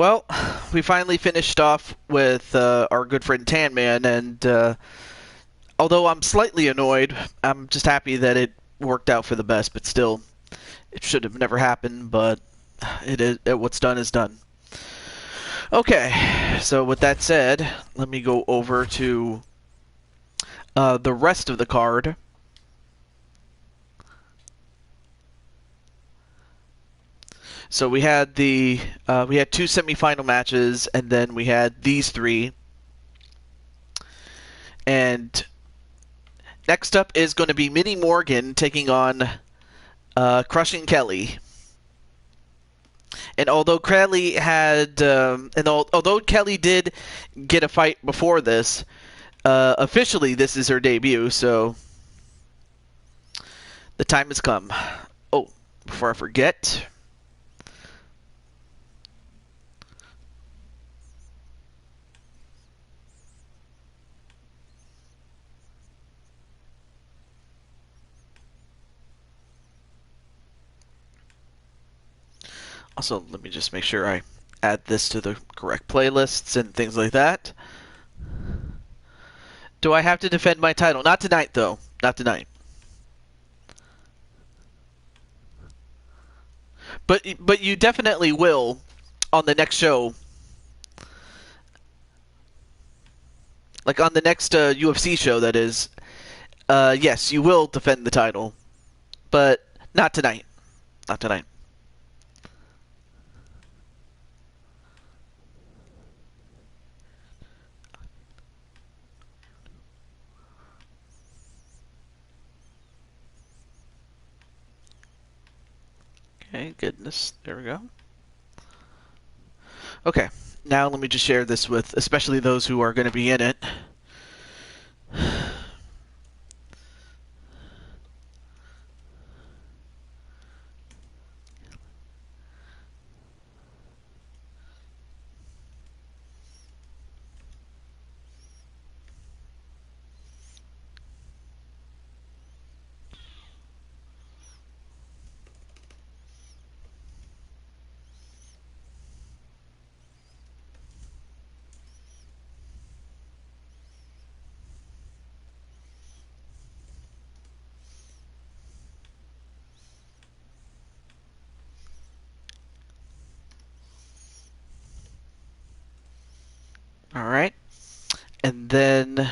Well, we finally finished off with our good friend Tan Man, and although I'm slightly annoyed, I'm just happy that it worked out for the best. But still, it should have never happened. But what's done is done. Okay, so with that said, let me go over to the rest of the card. So we had we had two semifinal matches, and then we had these three. And next up is going to be Minnie Morgan taking on Crushing Kelly. And although although Kelly did get a fight before this, officially this is her debut. So the time has come. Oh, before I forget. Also, let me just make sure I add this to the correct playlists and things like that. Do I have to defend my title? Not tonight, though. Not tonight. But you definitely will on the next show. Like on the next UFC show, that is. Yes, you will defend the title. But not tonight. Not tonight. Okay, goodness. There we go. Okay, now let me just share this with especially those who are going to be in it. All right. And then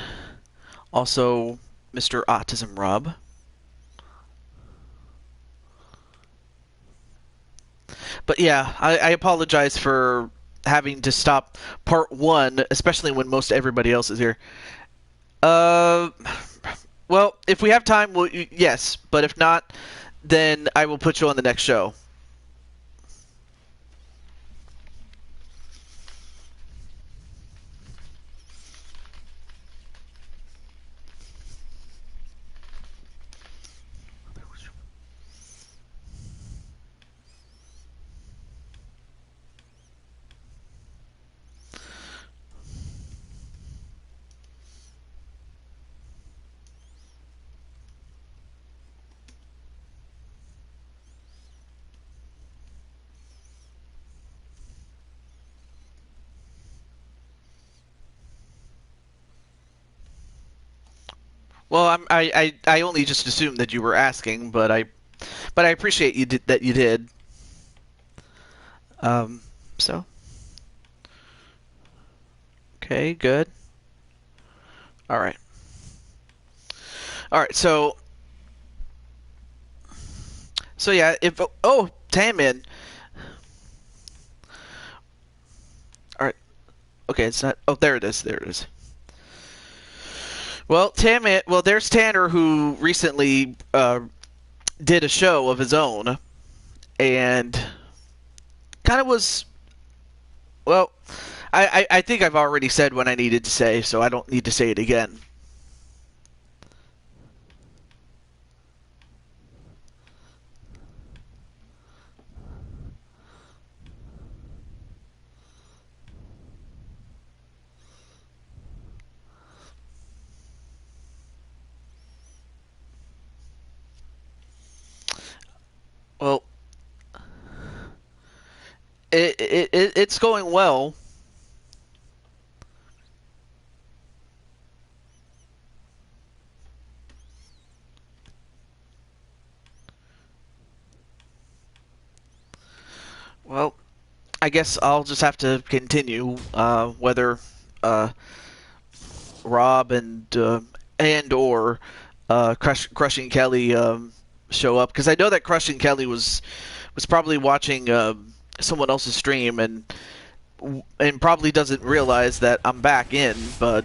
also Mr. Autism Rob. But yeah, I apologize for having to stop part one, especially when most everybody else is here. Uh, well, if we have time, yes. But if not, then I will put you on the next show. Well, I only just assumed that you were asking, but I appreciate that you did. Um, so okay, good. All right, all right. So yeah, if Taman. All right, okay, it's not. Oh, there it is. There it is. Well, there's Tanner who recently did a show of his own, and kind of was well. I think I've already said what I needed to say, so I don't need to say it again. Well, It's going well. Well, I guess I'll just have to continue. Whether Rob and or Crushing Kelly show up, because I know that Crushing Kelly was probably watching someone else's stream and probably doesn't realize that I'm back in, but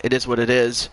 it is what it is.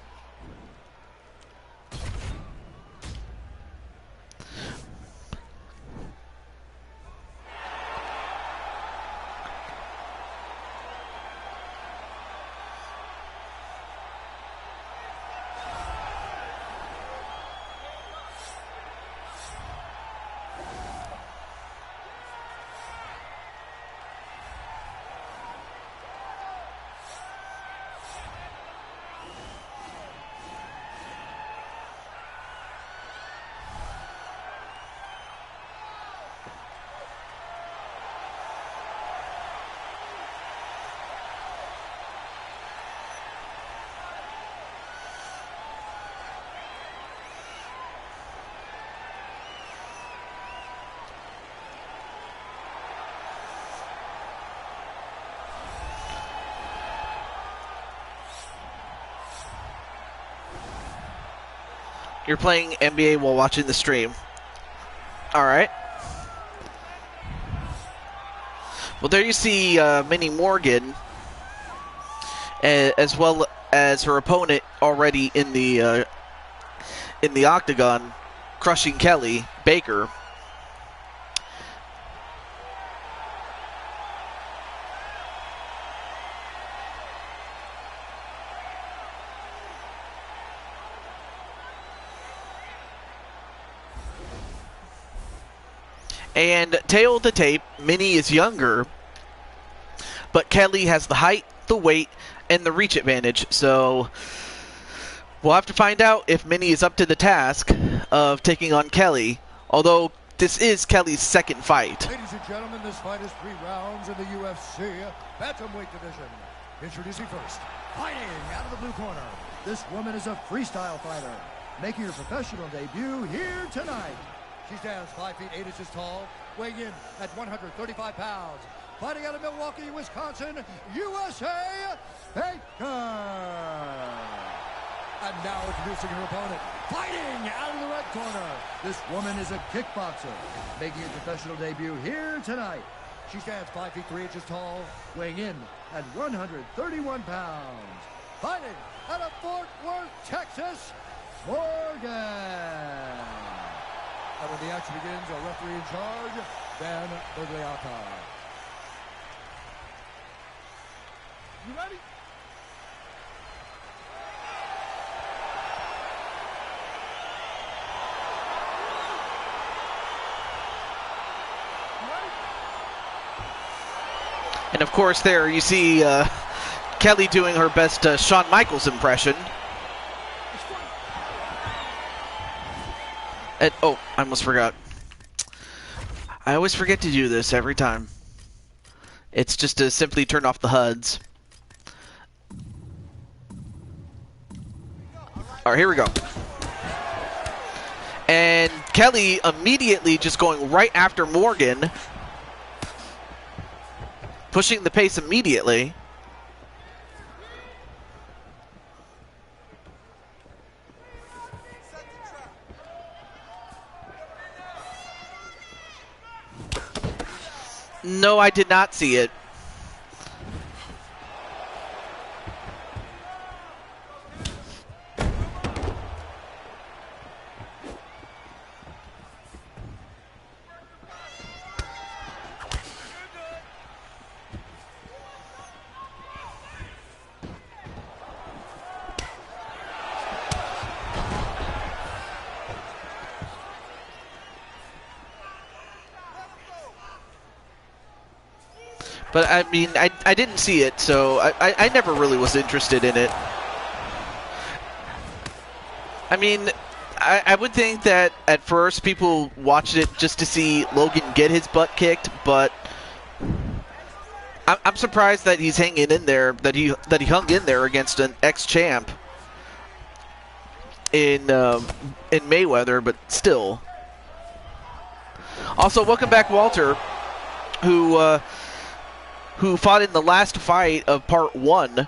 You're playing NBA while watching the stream. Alright. Well, there you see Minnie Morgan, as well as her opponent already in the octagon, Crushing Kelly Baker. And tail to tape, Minnie is younger, but Kelly has the height, the weight, and the reach advantage. So we'll have to find out if Minnie is up to the task of taking on Kelly, although this is Kelly's second fight. Ladies and gentlemen, this fight is 3 rounds in the UFC bantamweight division. Introducing first, fighting out of the blue corner. This woman is a freestyle fighter, making her professional debut here tonight. She stands 5 feet 8 inches tall, weighing in at 135 pounds. Fighting out of Milwaukee, Wisconsin, USA, Baker. And now introducing her opponent, fighting out of the red corner. This woman is a kickboxer, making her professional debut here tonight. She stands 5 feet 3 inches tall, weighing in at 131 pounds. Fighting out of Fort Worth, Texas, Morgan. And when the action begins, a referee in charge, Dan Bergliata. You ready? And of course there you see Kelly doing her best Shawn Michaels impression. And, oh, I almost forgot. I always forget to do this every time. It's just to simply turn off the HUDs. Alright, here we go. And Kelly immediately just going right after Morgan. Pushing the pace immediately. No, I did not see it. But, I mean, I didn't see it, so I never really was interested in it. I mean, I would think that at first people watched it just to see Logan get his butt kicked, but I'm surprised that he's hanging in there, that he hung in there against an ex-champ in Mayweather, but still. Also, welcome back, Walter, who fought in the last fight of part 1.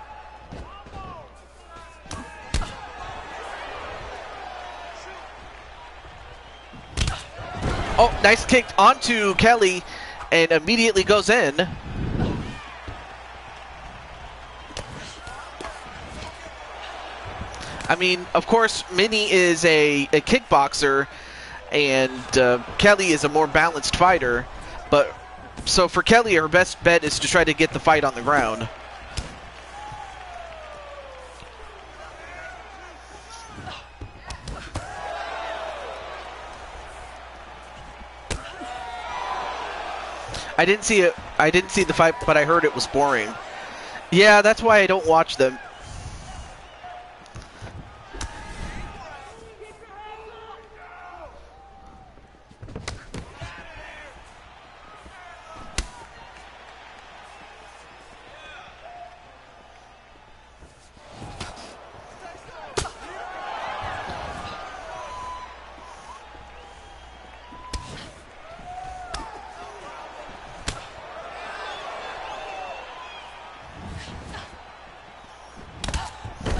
Oh, nice kick onto Kelly, and immediately goes in. I mean, of course, Minnie is a kickboxer, and Kelly is a more balanced fighter. But so for Kelly, her best bet is to try to get the fight on the ground. I didn't see it. I didn't see the fight, but I heard it was boring. Yeah, that's why I don't watch them.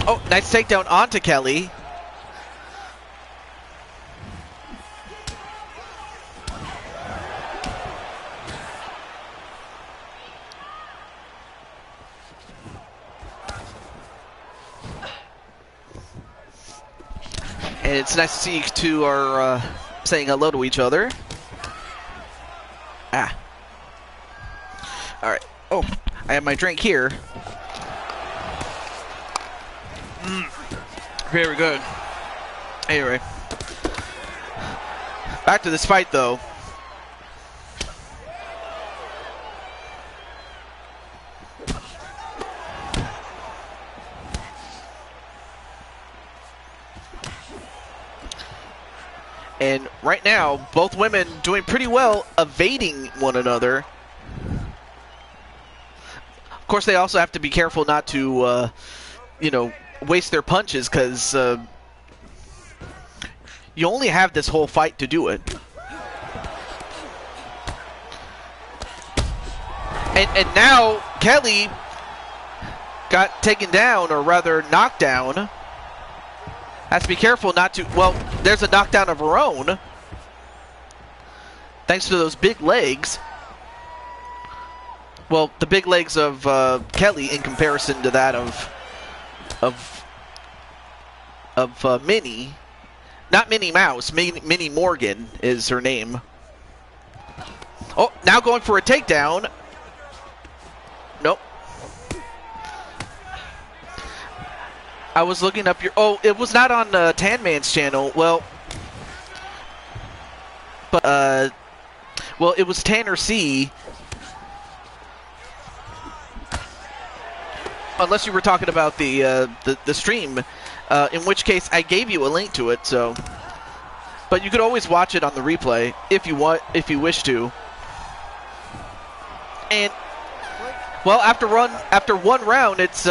Oh, nice takedown onto Kelly. And it's nice to see you two are saying hello to each other. Ah. Alright. Oh, I have my drink here. Very good. Anyway. Back to this fight, though. And right now, both women doing pretty well evading one another. Of course, they also have to be careful not to, you know, waste their punches, because you only have this whole fight to do it. And now Kelly got taken down, or rather knocked down. Has to be careful not to... Well, there's a knockdown of her own, thanks to those big legs. Well, the big legs of Kelly in comparison to that of Minnie. Not Minnie Mouse, Minnie Morgan is her name. Oh, now going for a takedown. Nope. I was looking up your... Oh, it was not on Tan Man's channel. Well, but well, it was Tanner C. Unless you were talking about the stream, in which case I gave you a link to it. So, but you could always watch it on the replay if you wish to. And well, after one round, it's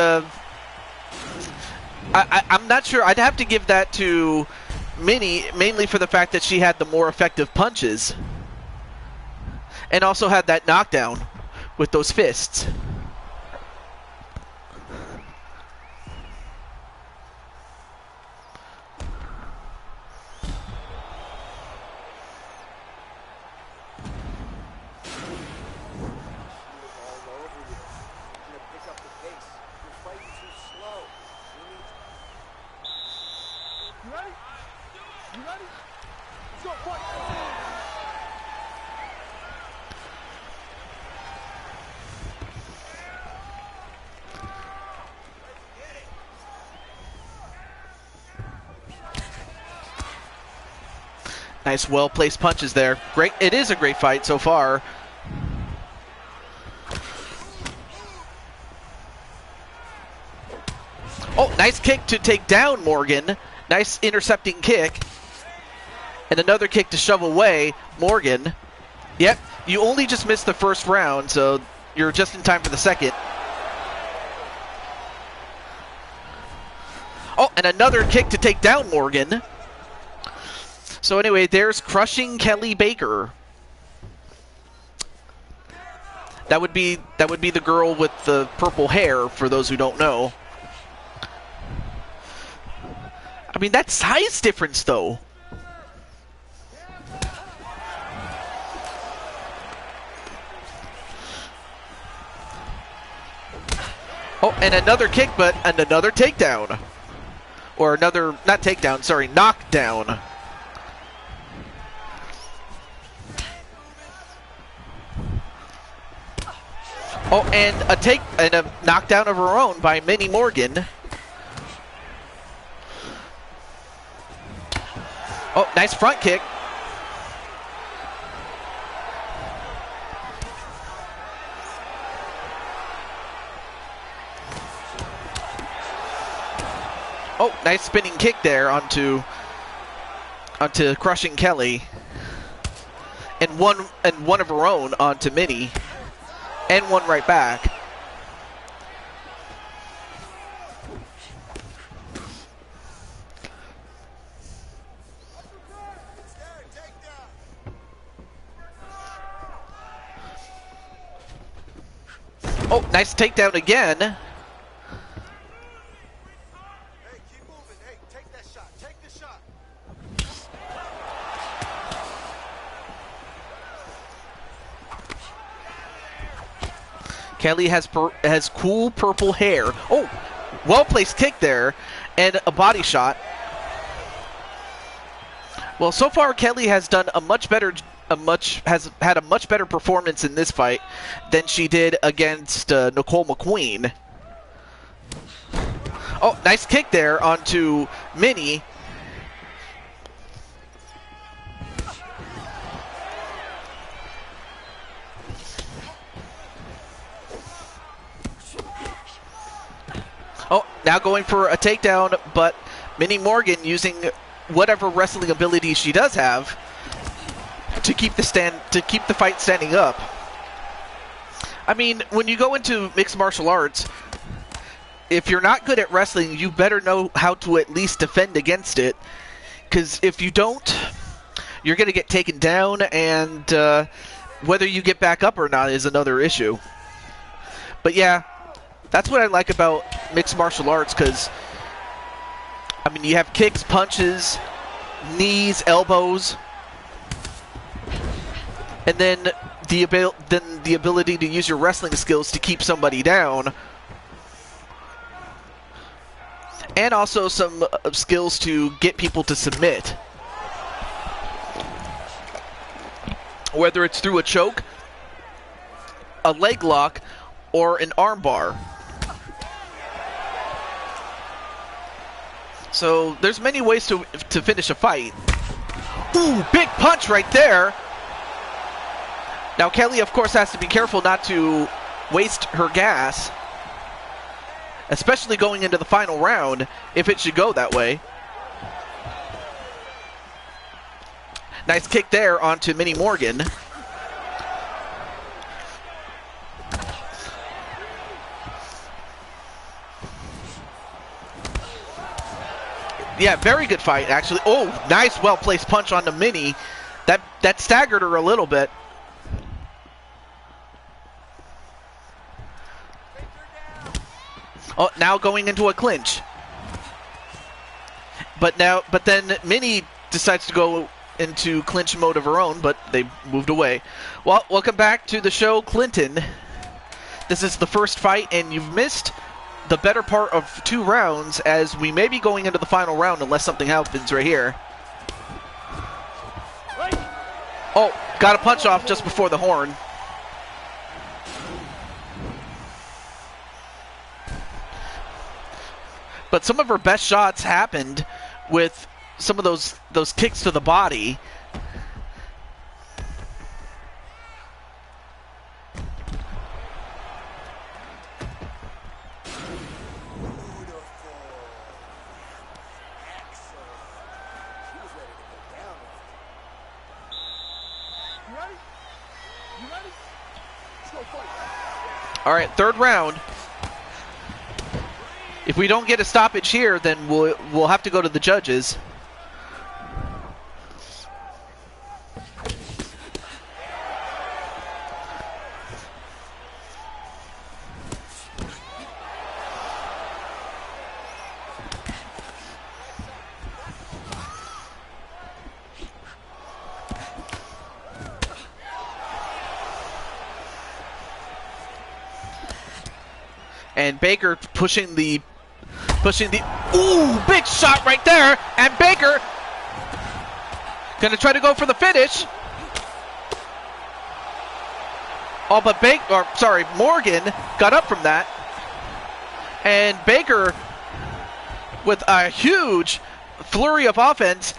I'm not sure. I'd have to give that to Minnie, mainly for the fact that she had the more effective punches, and also had that knockdown with those fists. Nice, well-placed punches there. Great. It is a great fight so far. Oh, nice kick to take down Morgan. Nice intercepting kick. And another kick to shove away Morgan. Yep, you only just missed the first round, so you're just in time for the second. Oh, and another kick to take down Morgan. So anyway, there's crushing Kelly Baker. That would be the girl with the purple hair, for those who don't know. I mean, that size difference, though. Oh, and another kick, and another takedown. Or another, not takedown, sorry, knockdown. Oh, and a knockdown of her own by Minnie Morgan. Oh, nice front kick. Oh, nice spinning kick there onto crushing Kelly. And one of her own onto Minnie. And one right back. Oh, nice takedown again. Hey, keep moving. Hey, take that shot. Take the shot. Kelly has cool purple hair. Oh, well-placed kick there, and a body shot. Well, so far Kelly has done has had a much better performance in this fight than she did against Nicole McQueen. Oh, nice kick there onto Minnie. Oh, now going for a takedown, but Minnie Morgan using whatever wrestling ability she does have to keep the fight standing up. I mean, when you go into mixed martial arts, if you're not good at wrestling, you better know how to at least defend against it, because if you don't, you're going to get taken down, and whether you get back up or not is another issue. But yeah, that's what I like about mixed martial arts, because I mean, you have kicks, punches, knees, elbows, and then the ability to use your wrestling skills to keep somebody down, and also some skills to get people to submit, whether it's through a choke, a leg lock, or an arm bar. So there's many ways to finish a fight. Ooh, big punch right there. Now Kelly, of course, has to be careful not to waste her gas, especially going into the final round, if it should go that way. Nice kick there onto Minnie Morgan. Yeah, very good fight, actually. Oh, nice, well-placed punch onto Minnie. That staggered her a little bit. Oh, now going into a clinch. But then Minnie decides to go into clinch mode of her own, but they moved away. Well, welcome back to the show, Clinton. This is the first fight, and you've missed the better part of 2 rounds, as we may be going into the final round unless something happens right here. Oh, got a punch off just before the horn. But some of her best shots happened with some of those kicks to the body. All right, third round. If we don't get a stoppage here, then we'll have to go to the judges. And Baker pushing the ooh, big shot right there, and Baker gonna try to go for the finish. Oh, but Morgan got up from that, and Baker with a huge flurry of offense,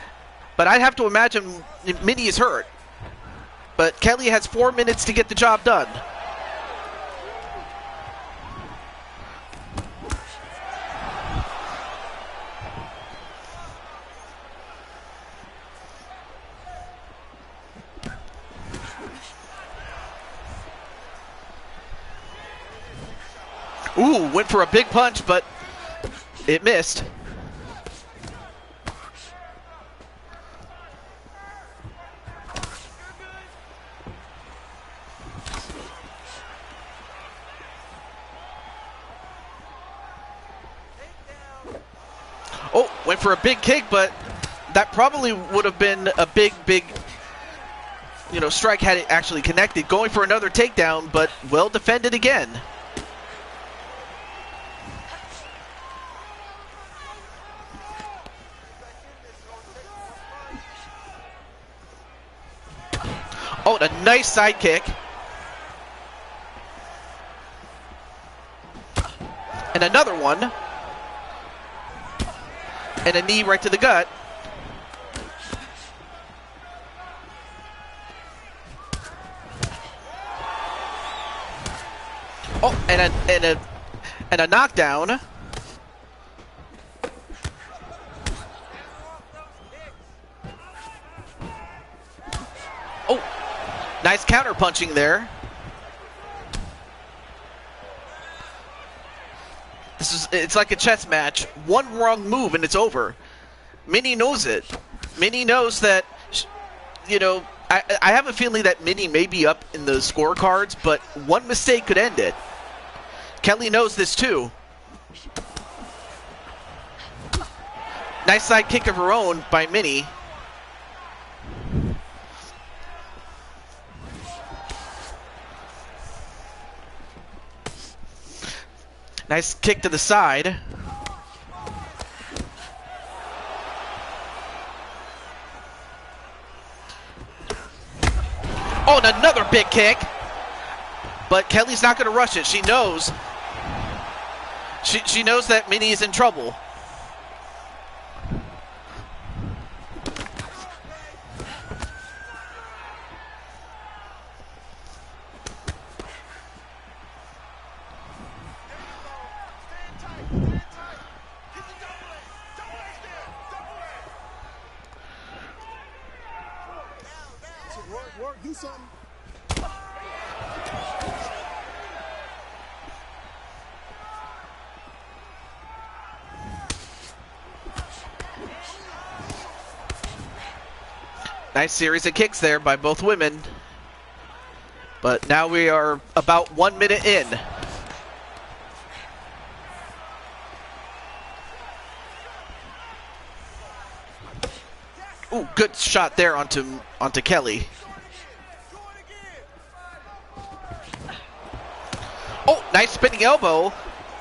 but I'd have to imagine Minnie is hurt. But Kelly has 4 minutes to get the job done. Ooh, went for a big punch, but it missed. Oh, went for a big kick, but that probably would have been a big, strike had it actually connected. Going for another takedown, but well defended again. Oh, a nice side kick. And another one. And a knee right to the gut. Oh, and a knockdown. Oh, nice counter punching there. It's like a chess match. One wrong move and it's over. Minnie knows it. Minnie knows that, I have a feeling that Minnie may be up in the scorecards, but one mistake could end it. Kelly knows this too. Nice side kick of her own by Minnie. Nice kick to the side. Oh, and another big kick. But Kelly's not going to rush it. She knows. She knows that Minnie is in trouble. Do something. Nice series of kicks there by both women. But now we are about 1 minute in. Ooh, good shot there onto Kelly. Oh, nice spinning elbow.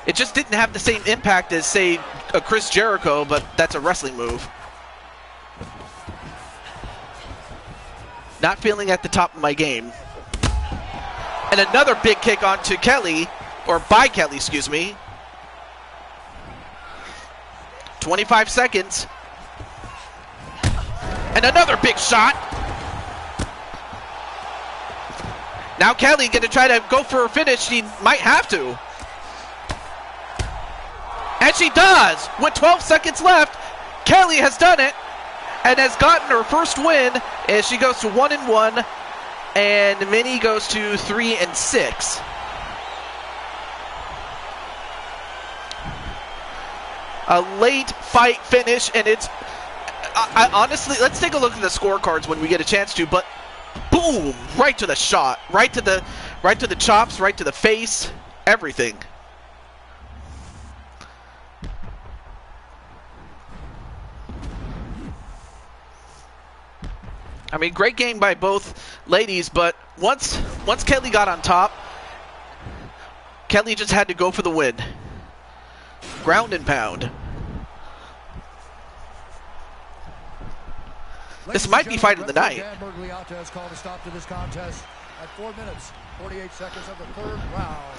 It just didn't have the same impact as, say, a Chris Jericho, but that's a wrestling move. Not feeling at the top of my game. And another big kick onto Kelly, or by Kelly, excuse me. 25 seconds. And another big shot. Now Kelly going to try to go for a finish. She might have to. And she does. With 12 seconds left, Kelly has done it and has gotten her first win as she goes to 1-1, and Minnie goes to 3-6. A late fight finish, and it's... I honestly, let's take a look at the scorecards when we get a chance to, but boom! Right to the shot. Right to the chops, right to the face. Everything. I mean, great game by both ladies, but once Kelly got on top, Kelly just had to go for the win. Ground and pound. This might be fight of the night. Has called a stop to this contest at 4 minutes, 48 seconds of the third round.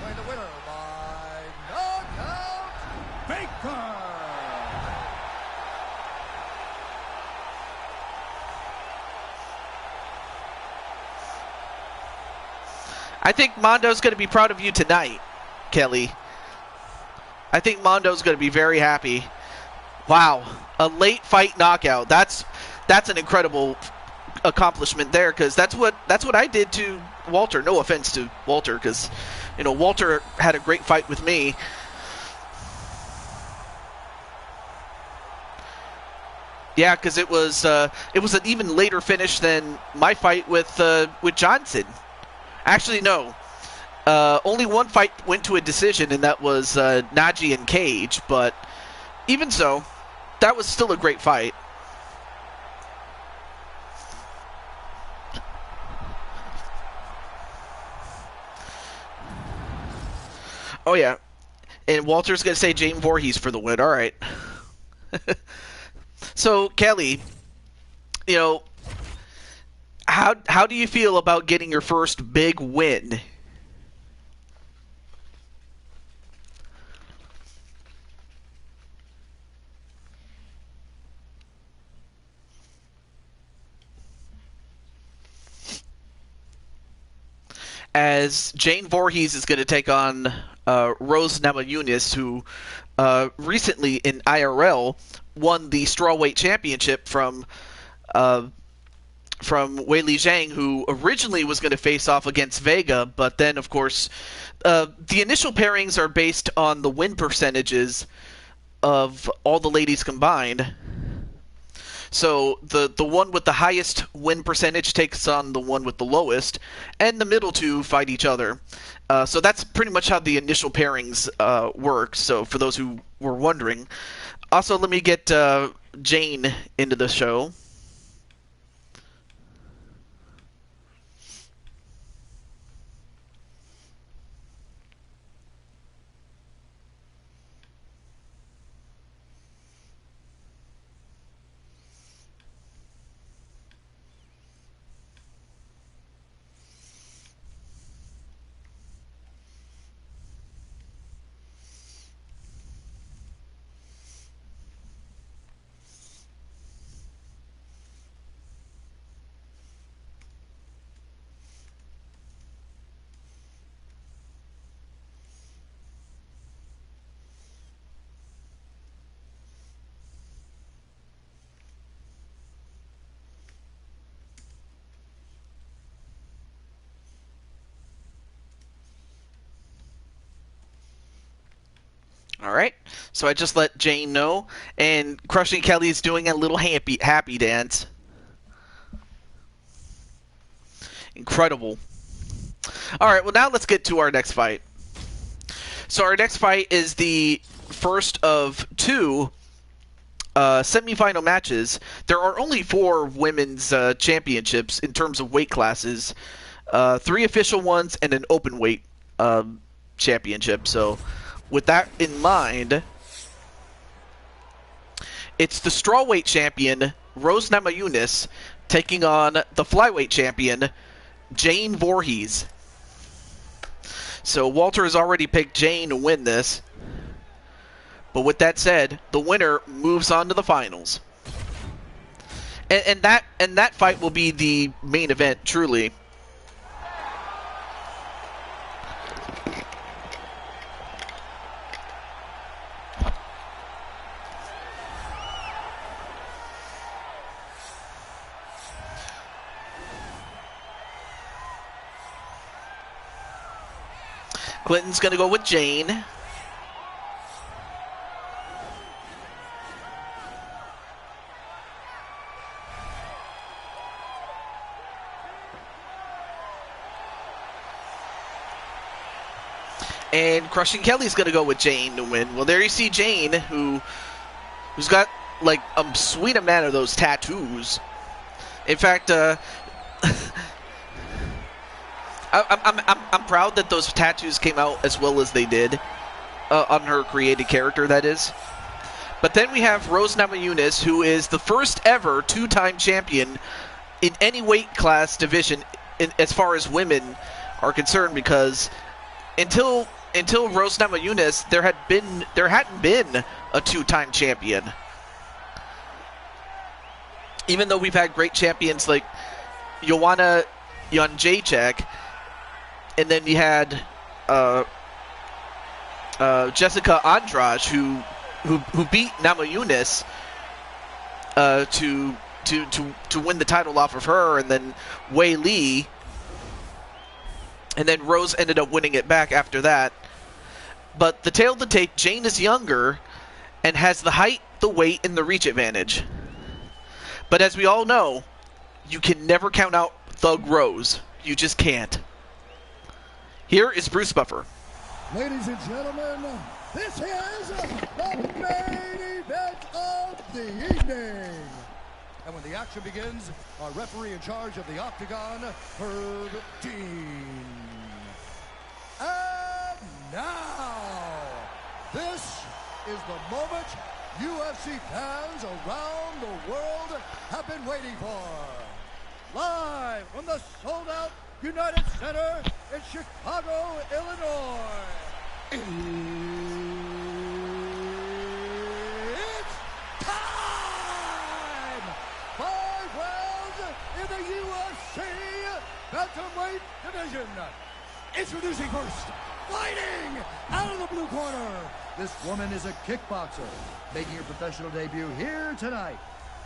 Playing the winner by knockout, Baker. I think Mondo's going to be proud of you tonight, Kelly. I think Mondo's going to be very happy. Wow, a late fight knockout. That's an incredible accomplishment there, because that's what I did to Walter. No offense to Walter, because Walter had a great fight with me. Yeah, because it was an even later finish than my fight with Johnson. Actually, no. Only one fight went to a decision, and that was Najee and Cage. But even so, that was still a great fight. Oh, yeah. And Walter's going to say Jane Voorhees for the win. All right. So, Kelly, how do you feel about getting your first big win? As Jane Voorhees is going to take on Rose Namajunas, who recently in IRL won the strawweight championship from Weili Zhang, who originally was going to face off against Vega, but then, of course, the initial pairings are based on the win percentages of all the ladies combined. So the one with the highest win percentage takes on the one with the lowest, and the middle two fight each other. So that's pretty much how the initial pairings work, so for those who were wondering. Also, let me get Jane into the show. All right, so I just let Jane know, and Crushing Kelly is doing a little happy dance. Incredible. All right, well, now let's get to our next fight. So our next fight is the first of two semifinal matches. There are only 4 women's championships in terms of weight classes, 3 official ones and an open weight championship. So with that in mind, it's the strawweight champion, Rose Namajunas, taking on the flyweight champion, Jane Voorhees. So Walter has already picked Jane to win this. But with that said, the winner moves on to the finals. And that fight will be the main event, truly. Clinton's going to go with Jane. And Crushing Kelly's going to go with Jane to win. Well, there you see Jane, who's got like a sweet amount of those tattoos. In fact, I'm proud that those tattoos came out as well as they did on her created character, that is. But then we have Rose Namajunas, who is the first ever two-time champion in any weight class division as far as women are concerned, because until Rose Namajunas, there hadn't been a two-time champion. Even though we've had great champions like Joanna Jędrzejczyk, and then you had Jessica Andrade, who beat Namajunas to win the title off of her, and then Wei Lee, and then Rose ended up winning it back after that. But the tale of the tape, Jane is younger and has the height, the weight, and the reach advantage. But as we all know, you can never count out Thug Rose. You just can't. Here is Bruce Buffer. Ladies and gentlemen, this is the main event of the evening. And when the action begins, our referee in charge of the Octagon, Herb Dean. And now, this is the moment UFC fans around the world have been waiting for. Live from the sold-out United Center in Chicago, Illinois. It's time! 5 rounds in the UFC bantamweight division. Introducing first, fighting out of the blue corner. This woman is a kickboxer, making her professional debut here tonight.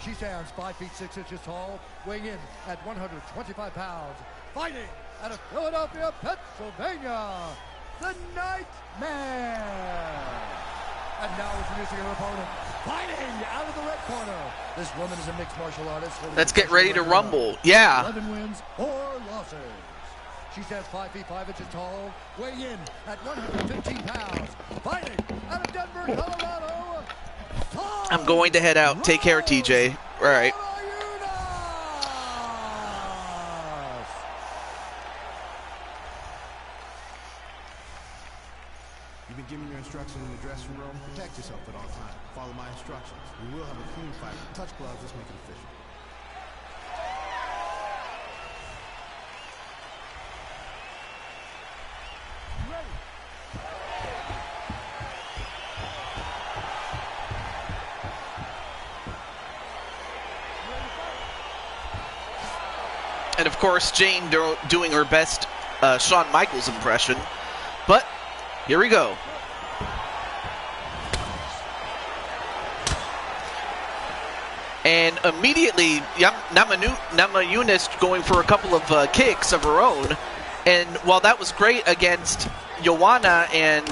She stands 5 feet 6 inches tall, weighing in at 125 pounds. Fighting out of Philadelphia, Pennsylvania, the Nightmare. And now introducing her opponent, fighting out of the red corner. This woman is a mixed martial artist. Let's get ready to rumble. Yeah. 11 wins, 4 losses. She stands 5 feet 5 inches tall, weighing in at 115 pounds. Fighting out of Denver, Colorado. I'm going to head out. Take care, TJ. All right. You've been given your instructions in the dressing room. Protect yourself at all times. Follow my instructions. We will have a clean fight. Touch gloves. Let's make it official. And of course, Jane doing her best Shawn Michaels impression. But here we go. And immediately, Namajunas going for a couple of kicks of her own. And while that was great against Joanna and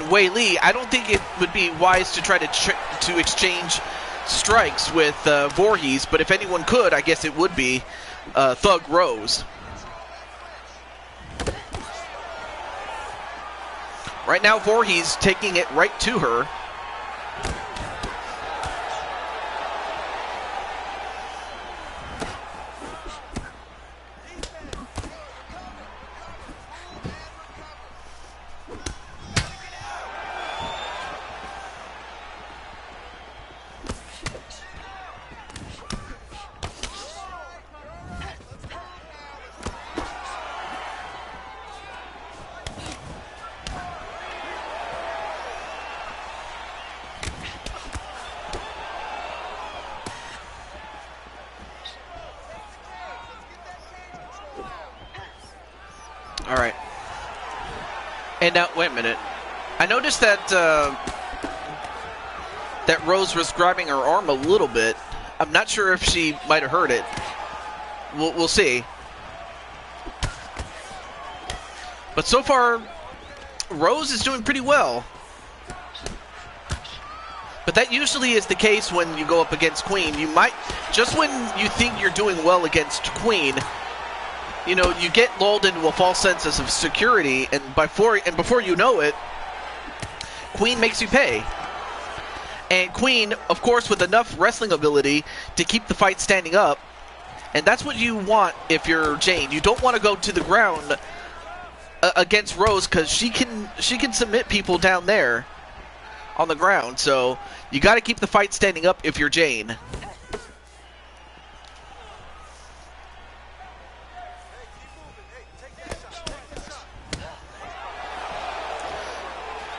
Wei Lee, I don't think it would be wise to try to exchange strikes with Voorhees. But if anyone could, I guess it would be Thug Rose. Right now, Voorhees taking it right to her. All right. And now, wait a minute. I noticed that that Rose was grabbing her arm a little bit. I'm not sure if she might have hurt it. We'll see. But so far, Rose is doing pretty well. But that usually is the case when you go up against Queen. You might, just when you think you're doing well against Queen, you know, you get lulled into a false sense of security, and before you know it, Queen makes you pay. And Queen, of course, with enough wrestling ability to keep the fight standing up, and that's what you want if you're Jane. You don't want to go to the ground against Rose, because she can submit people down there on the ground. So you got to keep the fight standing up if you're Jane.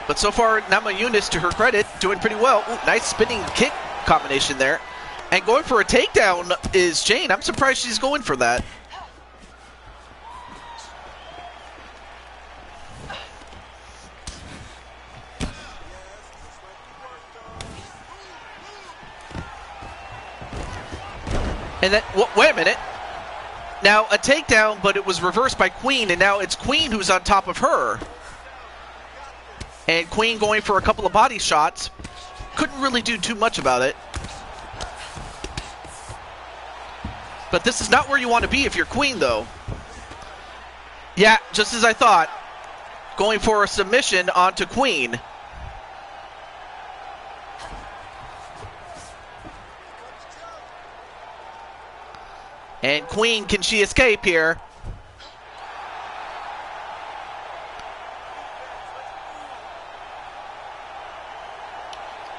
But so far, Nama Yunus, to her credit, doing pretty well. Ooh, nice spinning kick combination there. And going for a takedown is Jane. I'm surprised she's going for that. And then, wait a minute. Now, a takedown, but it was reversed by Queen, and now it's Queen who's on top of her. And Queen going for a couple of body shots. Couldn't really do too much about it. But this is not where you want to be if you're Queen, though. Yeah, just as I thought. Going for a submission onto Queen. And Queen, can she escape here?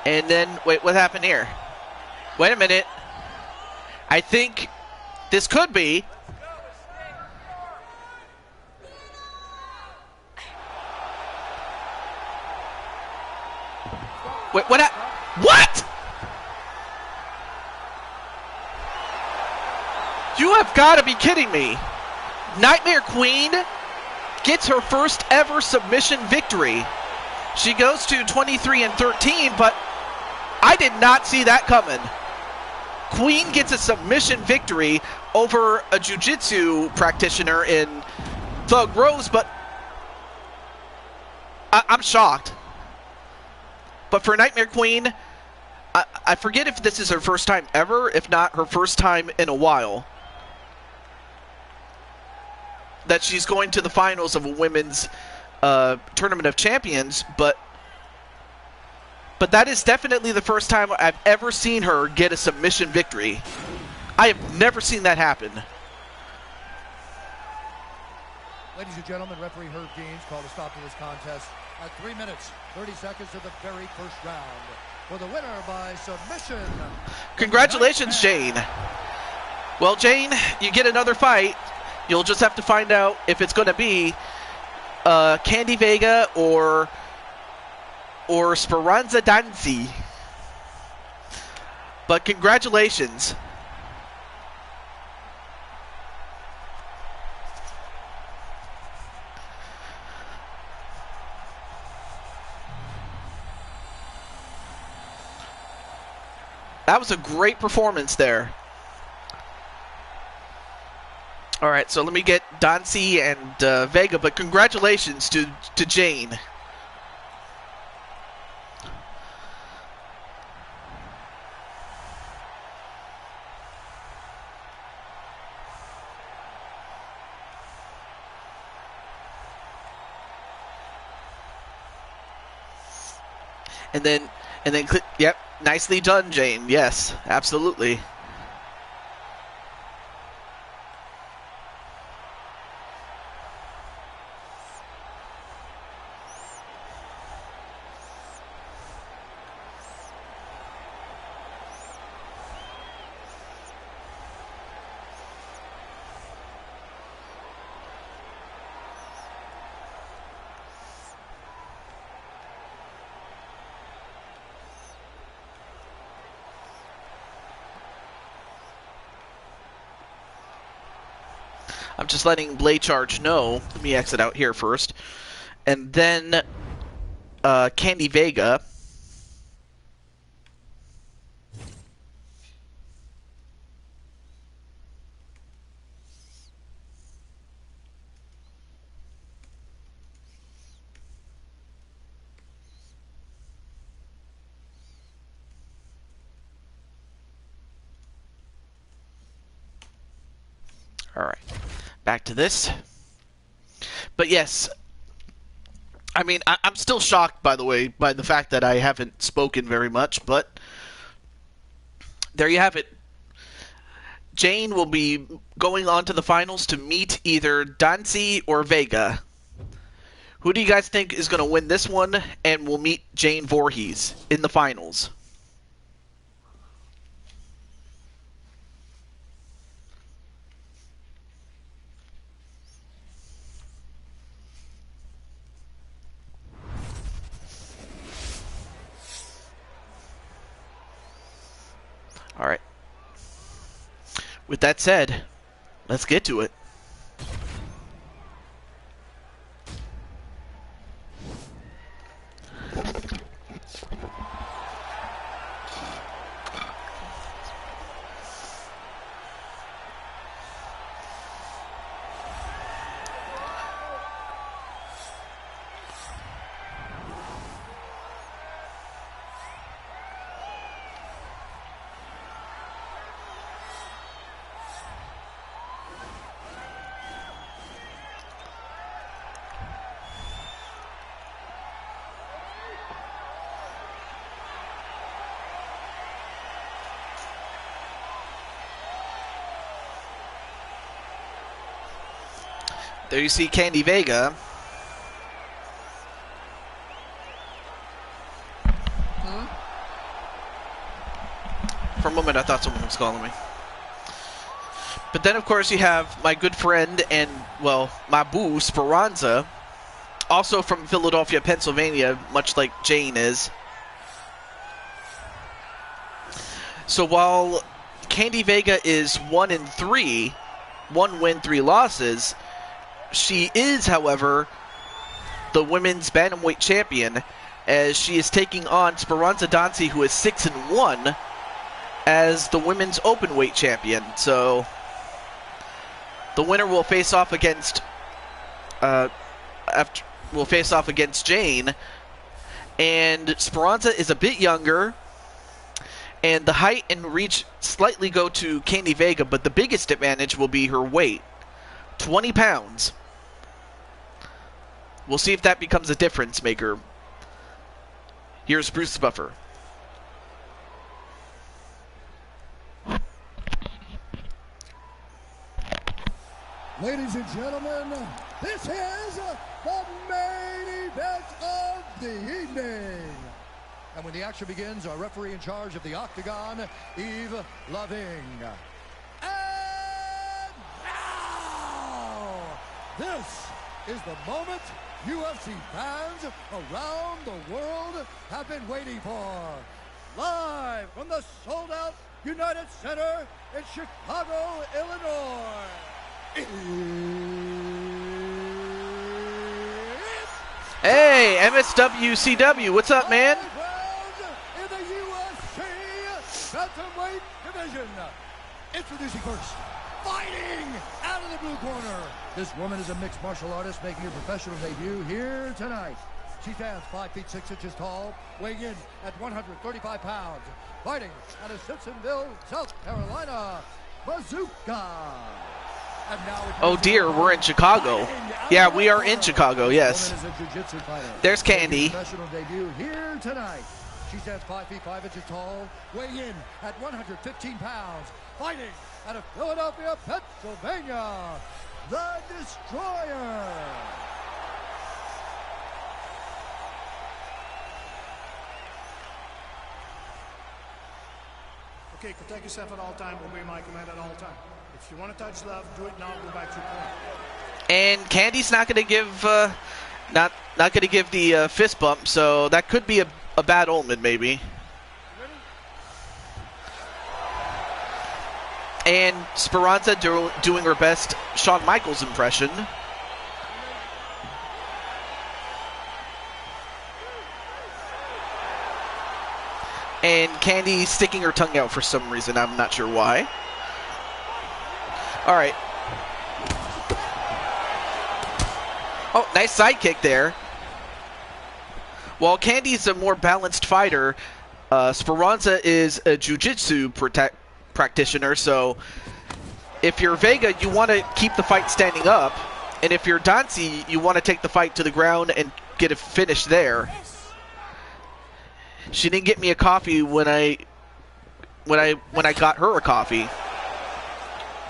And then, wait, what happened here? Wait a minute. I think this could be. Wait, what? What? You have got to be kidding me. Nightmare Queen gets her first ever submission victory. She goes to 23-13, but I did not see that coming. Queen gets a submission victory over a jiu-jitsu practitioner in Thug Rose, but I'm shocked. But for Nightmare Queen, I forget if this is her first time ever, if not her first time in a while, that she's going to the finals of a women's Tournament of Champions, but that is definitely the first time I've ever seen her get a submission victory. I have never seen that happen. Ladies and gentlemen, referee Herb Deans called a stop to this contest at 3 minutes, 30 seconds of the very first round. For the winner by submission. Congratulations, Jane. Well, Jane, you get another fight. You'll just have to find out if it's going to be Candy Vega or Speranza Danzi. But congratulations. That was a great performance there. All right, so let me get Dancy and Vega, but congratulations to Jane. And then, yep, nicely done, Jane. Yes, absolutely. I'm just letting Blade Charge know. Let me exit out here first. And then Candy Vega. All right. back to this. But yes, I mean, I'm still shocked, by the way, by the fact that I haven't spoken very much, but there you have it. Jane will be going on to the finals to meet either Dancy or Vega. Who do you guys think is going to win this one and will meet Jane Voorhees in the finals? All right. With that said, let's get to it. There you see Candy Vega. For a moment, I thought someone was calling me. But then, of course, you have my good friend and, well, my boo, Speranza, also from Philadelphia, Pennsylvania, much like Jane is. So while Candy Vega is 1-3, 1 win, 3 losses, she is, however, the women's bantamweight champion, as she is taking on Speranza Dancy, who is 6-1, as the women's openweight champion. So the winner will face off against Jane, and Speranza is a bit younger, and the height and reach slightly go to Candy Vega, but the biggest advantage will be her weight, 20 pounds. We'll see if that becomes a difference maker. Here's Bruce Buffer. Ladies and gentlemen, this is the main event of the evening. And when the action begins, our referee in charge of the Octagon, Eve Loving. And now, this is the moment UFC fans around the world have been waiting for. Live from the sold-out United Center in Chicago, Illinois. Hey, MSWCW, what's up, man? In the UFC Bantamweight division. Introducing first, fighting out of the blue corner. This woman is a mixed martial artist making her professional debut here tonight. She stands 5 feet 6 inches tall, weighing in at 135 pounds. Fighting out of Simpsonville, South Carolina, Bazooka. And now oh dear, we're in Chicago. Yeah, we are in Chicago, yes. There's Candy. Professional debut here tonight. She stands 5 feet 5 inches tall, weighing in at 115 pounds. Fighting out of Philadelphia, Pennsylvania, the Destroyer. Okay, protect yourself at all time. Obey my command at all time. If you want to touch love, do it now. Go back to your corner. And Candy's not going to give not going to give the fist bump, so that could be a bad omen, maybe. And Speranza doing her best Shawn Michaels impression. And Candy sticking her tongue out for some reason. I'm not sure why. All right. Oh, nice side kick there. While Candy's a more balanced fighter, Speranza is a jiu-jitsu practitioner, so if you're Vega, you want to keep the fight standing up, and if you're Dancy, you want to take the fight to the ground and get a finish there. She didn't get me a coffee when I got her a coffee.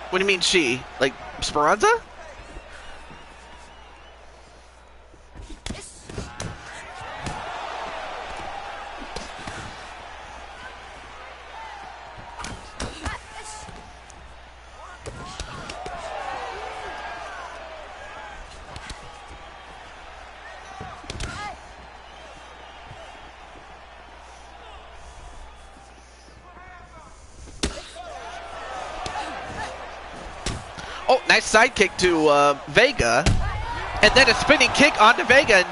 What do you mean she? Like Speranza? Oh, nice side kick to Vega. And then a spinning kick onto Vega.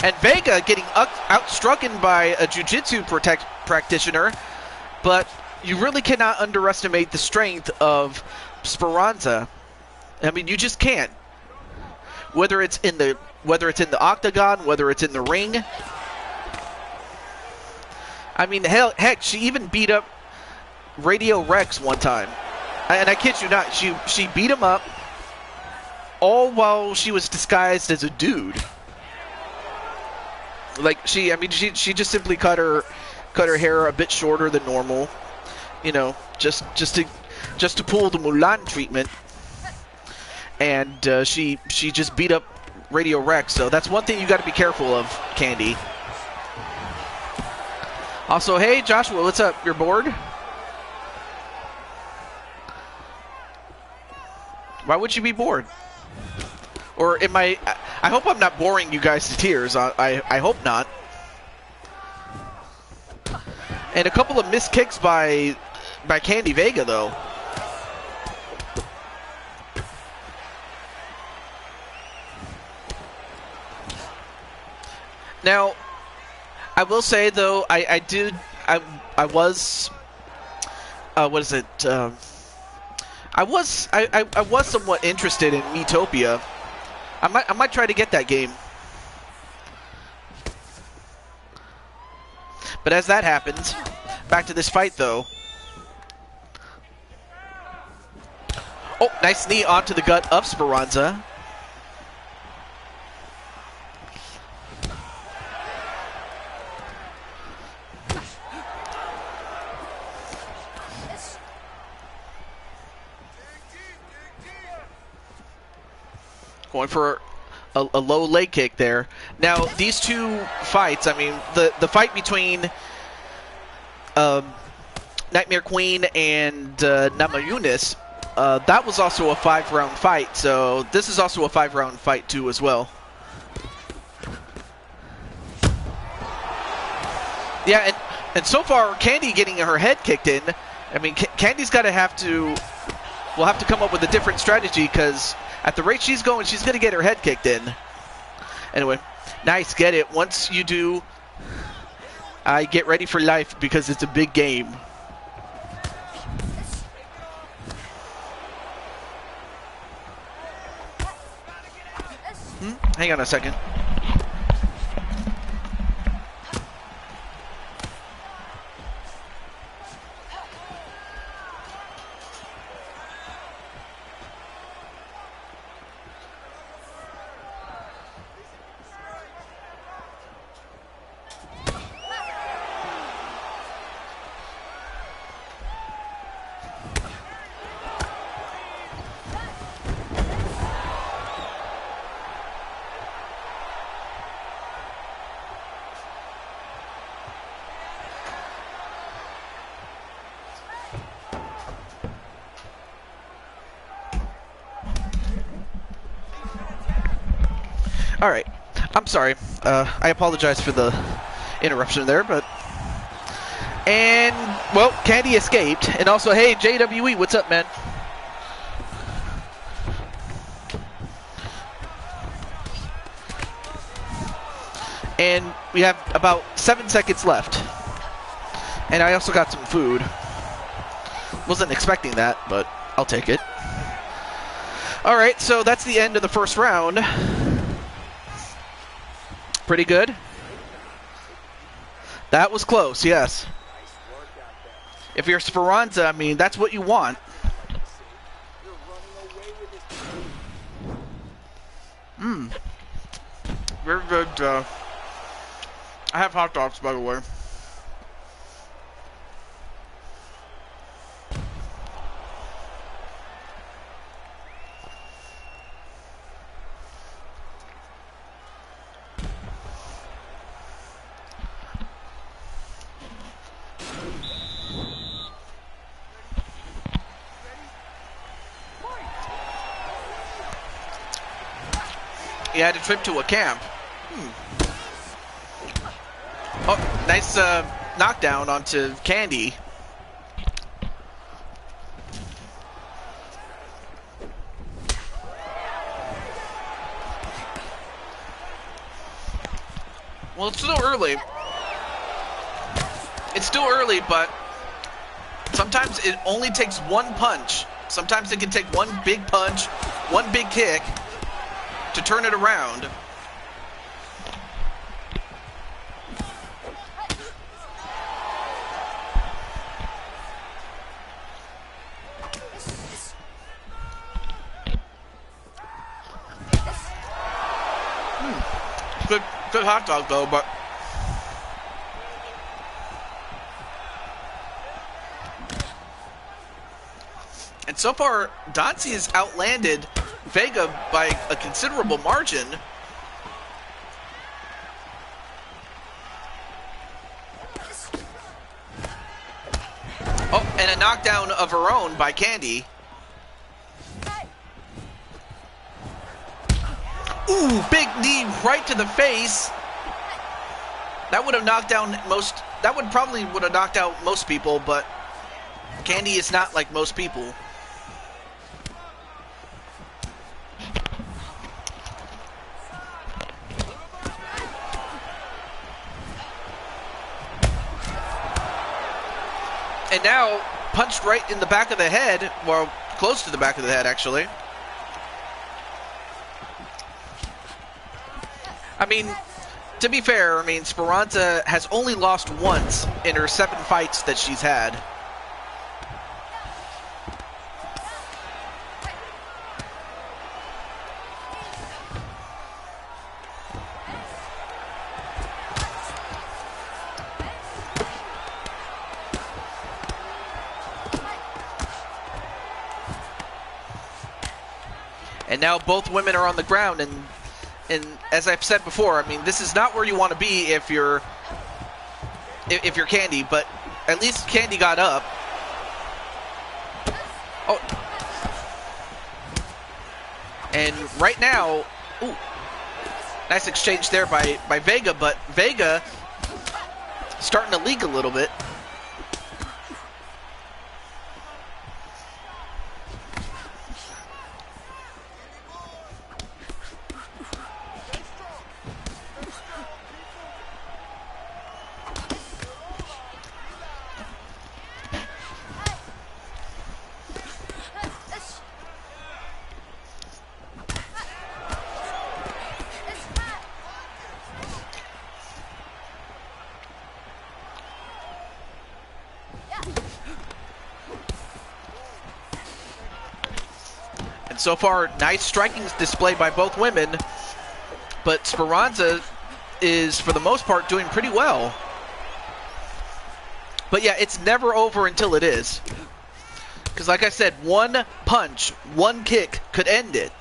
And Vega getting outstrucken by a jiu-jitsu practitioner. But you really cannot underestimate the strength of Speranza. I mean, you just can't. Whether it's in the octagon, whether it's in the ring. I mean, heck, she even beat up Radio Rex one time. And I kid you not, she beat him up all while she was disguised as a dude. Like she just simply cut her hair a bit shorter than normal, you know, just to pull the Mulan treatment. And she just beat up Radio Rex. So that's one thing you got to be careful of, Candy. Also, hey Joshua, what's up? You're bored? Why would you be bored? Or am I hope I'm not boring you guys to tears. I hope not. And a couple of missed kicks by Candy Vega, though. Now, I will say, though, I was... what is it? I was somewhat interested in Miitopia. I might try to get that game. But as that happens, back to this fight though. Oh, nice knee onto the gut of Speranza. Going for a low leg kick there. Now, these two fights, I mean, the fight between Nightmare Queen and Nama Yunus, that was also a 5-round fight, so this is also a 5-round fight too as well. Yeah, and so far, Candy getting her head kicked in. I mean, Candy's got to we'll have to come up with a different strategy, because at the rate she's going, she's going to get her head kicked in. Anyway, nice, get it. Once you do, I get ready for life, because it's a big game. Hang on a second. All right, I'm sorry. I apologize for the interruption there, but... And, well, Candy escaped. And also, hey, JWE, what's up, man? And we have about 7 seconds left. And I also got some food. Wasn't expecting that, but I'll take it. All right, so that's the end of the first round. Pretty good. That was close, yes. If you're Speranza, I mean, that's what you want. Very good. I have hot dogs, by the way. He had a trip to a camp. Oh, nice knockdown onto Candy. Well, it's still early. It's still early, but sometimes it only takes one punch. Sometimes it can take one big punch, one big kick to turn it around. Good hot dog though, but and so far Dotsie has outlanded Vega by a considerable margin. Oh, and a knockdown of her own by Candy. Ooh, big knee right to the face. That would have knocked down most. That would probably would have knocked out most people, but Candy is not like most people. And now punched right in the back of the head, well, close to the back of the head, actually. I mean, to be fair, I mean, Speranza has only lost once in her 7 fights that she's had. And now both women are on the ground, and as I've said before, I mean, this is not where you want to be if you're Candy, but at least Candy got up. Oh. And right now, ooh, nice exchange there by Vega, but Vega starting to leak a little bit. So far, nice striking display by both women, but Speranza is, for the most part, doing pretty well. But yeah, it's never over until it is. Because like I said, one punch, one kick could end it.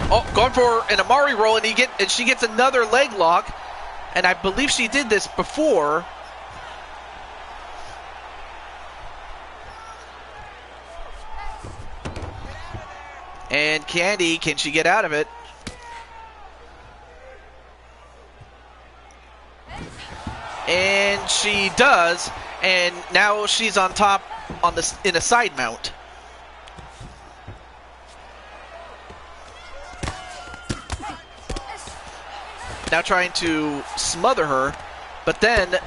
Oh, going for an Amari roll, and she gets another leg lock. And I believe she did this before. And Candy, can she get out of it? And she does. And now she's on top in a side mount. Now trying to smother her, but then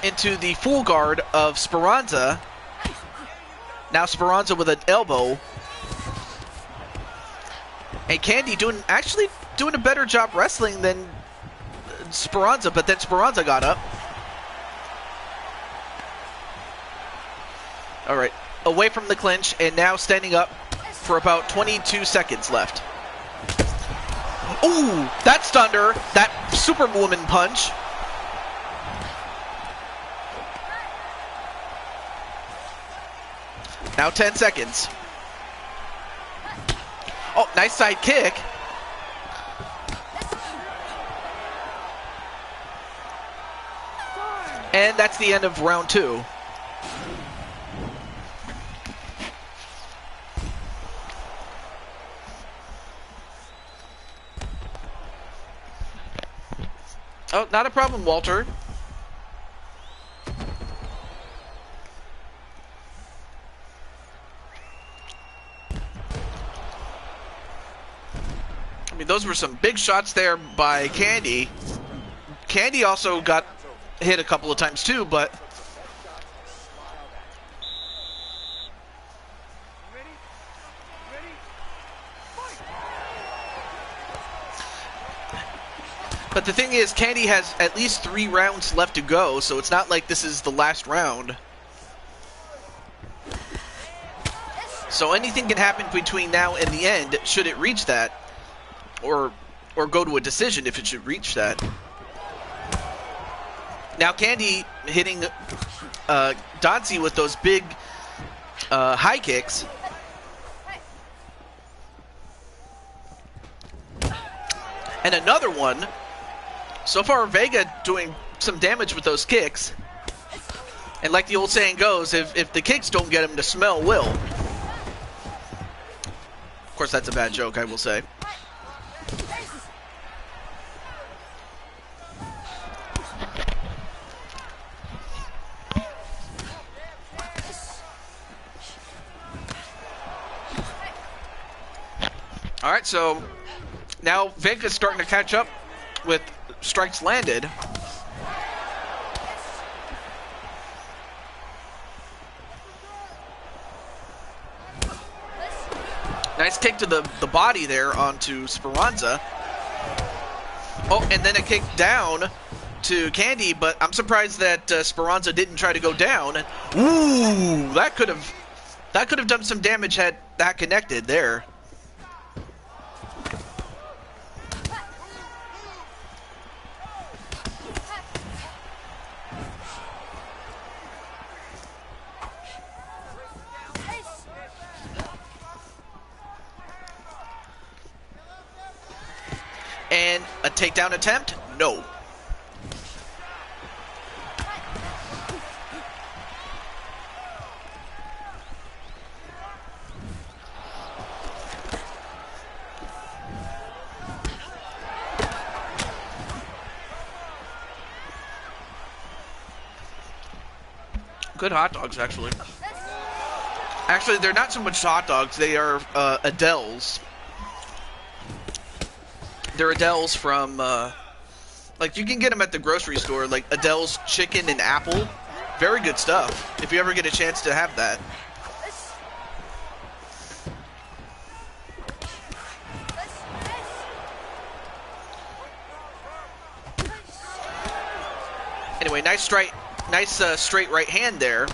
into the full guard of Speranza. Now Speranza with an elbow. And Candy actually doing a better job wrestling than Speranza, but then Speranza got up. All right, away from the clinch and now standing up for about 22 seconds left. Ooh, that stunned her. That Superwoman punch. Now 10 seconds. Oh, nice side kick. And that's the end of round 2. Oh, not a problem, Walter. I mean, those were some big shots there by Candy. Candy also got hit a couple of times too, but the thing is, Candy has at least 3 rounds left to go, so it's not like this is the last round. So anything can happen between now and the end, should it reach that, or go to a decision if it should reach that. Now Candy hitting Dodzy with those big high kicks. And another one. So far, Vega doing some damage with those kicks. And like the old saying goes, if the kicks don't get him, the smell will. Of course, that's a bad joke, I will say. Alright, so now Vega's starting to catch up with strikes landed. Nice kick to the body there onto Speranza. Oh, and then a kick down to Candy, but I'm surprised that Speranza didn't try to go down. Ooh, that could have done some damage had that connected there. And a takedown attempt? No. Good hot dogs, actually. Actually, they're not so much hot dogs. They are Adele's. They're Adele's from, like, you can get them at the grocery store, like Adele's chicken and apple. Very good stuff, if you ever get a chance to have that. Anyway, nice straight right hand there.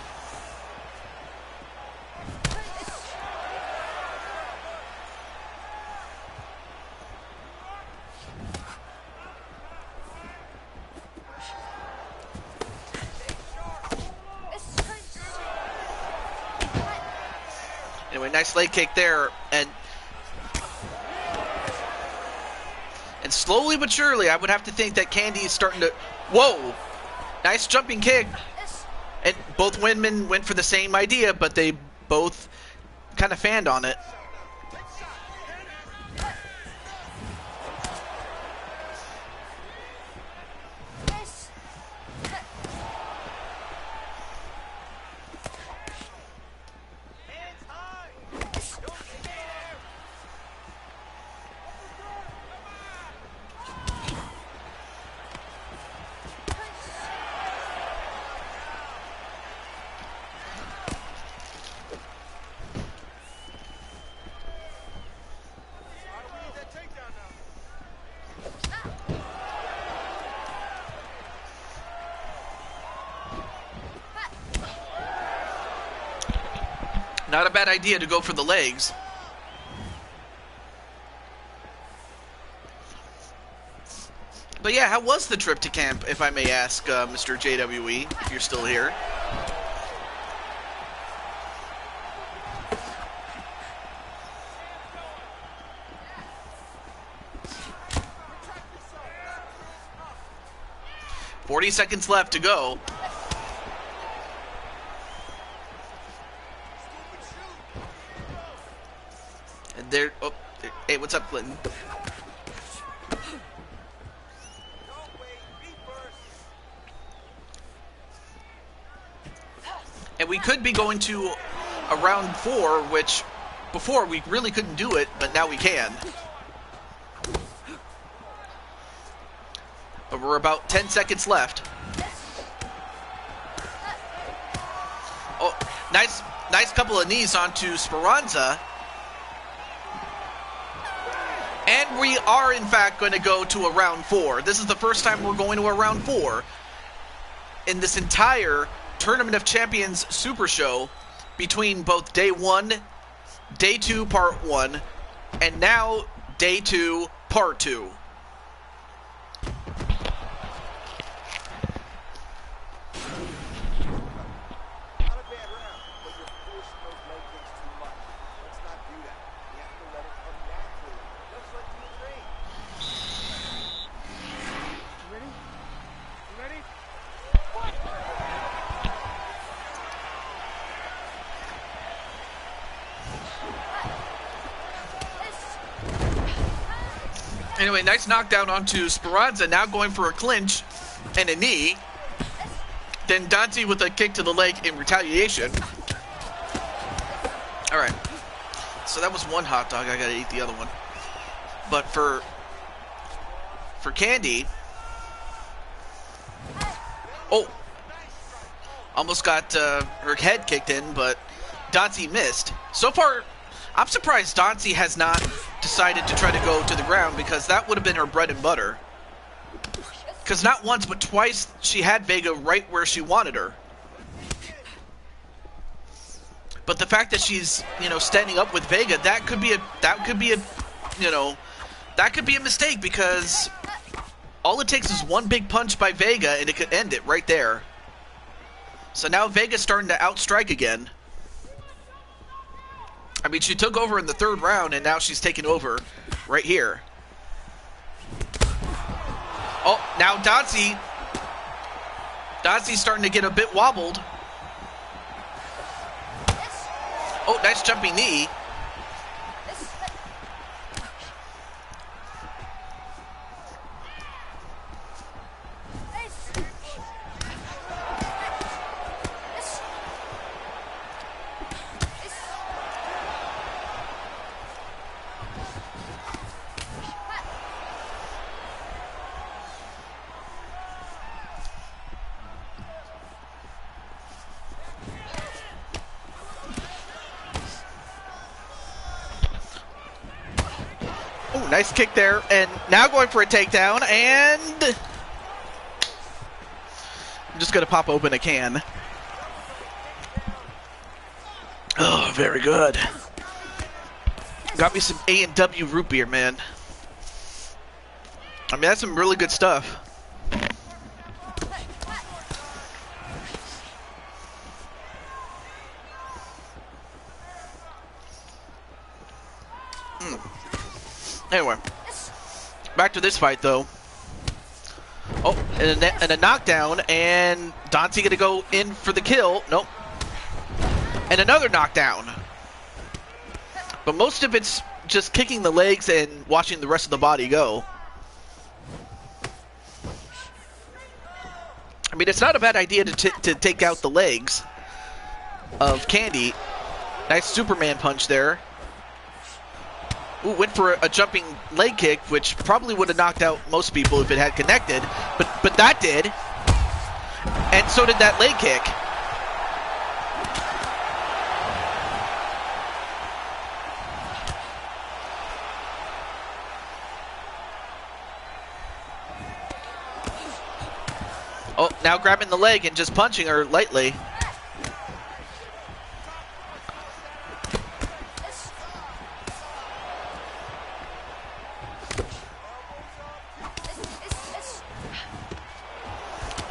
Anyway, nice leg kick there, and slowly but surely, I would have to think that Candy is starting to. Whoa! Nice jumping kick, and both women went for the same idea, but they both kind of fanned on it. Not a bad idea to go for the legs. But yeah, how was the trip to camp, if I may ask, Mr. JWE, if you're still here? $40 left to go. And there, oh, hey, what's up, Clinton? And we could be going to a round 4, which before we really couldn't do it, but now we can. But we're about 10 seconds left. Oh, nice couple of knees onto Speranza. And we are, in fact, going to go to a round 4. This is the first time we're going to a round 4 in this entire Tournament of Champions Super Show between both Day 1, Day 2, Part 1, and now Day 2, Part 2. Anyway, nice knockdown onto Speranza, now going for a clinch and a knee. Then Dante with a kick to the leg in retaliation. Alright, so that was one hot dog, I gotta eat the other one. But for Candy, oh, almost got her head kicked in, but Dante missed. So far, I'm surprised Dante has not decided to try to go to the ground, because that would have been her bread and butter. Because not once but twice she had Vega right where she wanted her. But the fact that she's, standing up with Vega, that could be a mistake, because all it takes is one big punch by Vega and it could end it right there. So now Vega's starting to outstrike again. I mean, she took over in the 3rd round, and now she's taking over right here. Oh, now Dante's starting to get a bit wobbled. Oh, nice jumping knee. Nice kick there, and now going for a takedown, and I'm just going to pop open a can. Oh, very good. Got me some A&W root beer, man. I mean, that's some really good stuff. Anyway, back to this fight, though. Oh, and a knockdown, and Dante gonna go in for the kill. Nope. And another knockdown. But most of it's just kicking the legs and watching the rest of the body go. I mean, it's not a bad idea to take out the legs of Candy. Nice Superman punch there. Ooh, went for a jumping leg kick, which probably would have knocked out most people if it had connected, but that did, and so did that leg kick. Oh, now grabbing the leg and just punching her lightly.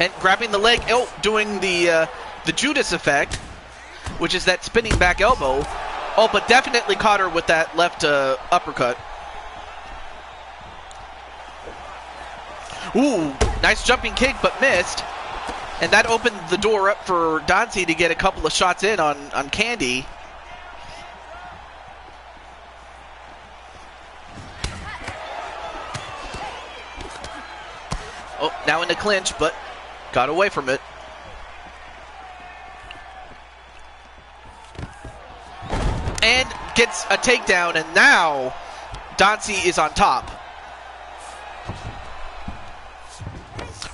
And grabbing the leg, doing the Judas effect, which is that spinning back elbow. Oh, but definitely caught her with that left uppercut. Ooh, nice jumping kick, but missed. And that opened the door up for Dancy to get a couple of shots in on Candy. Oh, now in the clinch, but got away from it. And gets a takedown, and now Dancy is on top.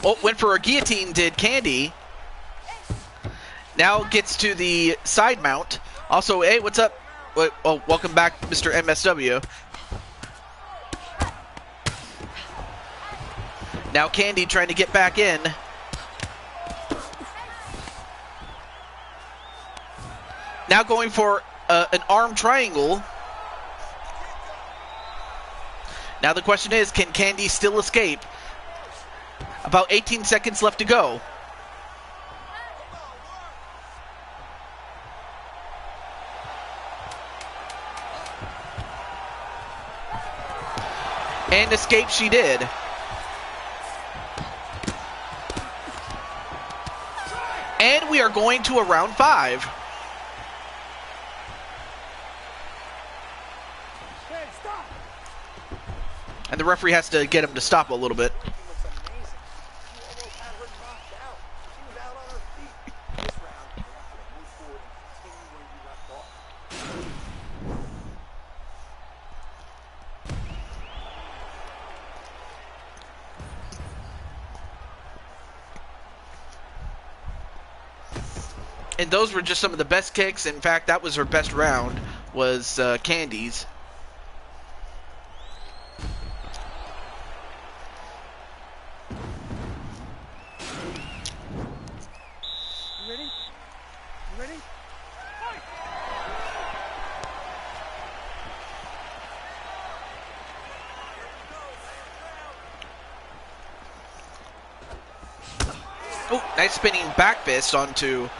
Oh, went for a guillotine, did Candy. Now gets to the side mount. Also, hey, what's up? Oh, welcome back, Mr. MSW. Now Candy trying to get back in. Now going for an arm triangle. Now the question is, can Candy still escape? About 18 seconds left to go. And escape she did. And we are going to a round 5. And the referee has to get him to stop a little bit. And those were just some of the best kicks. In fact, that was her best round, was Candy's. You ready? You ready? Fight! Oh, nice spinning back fist onto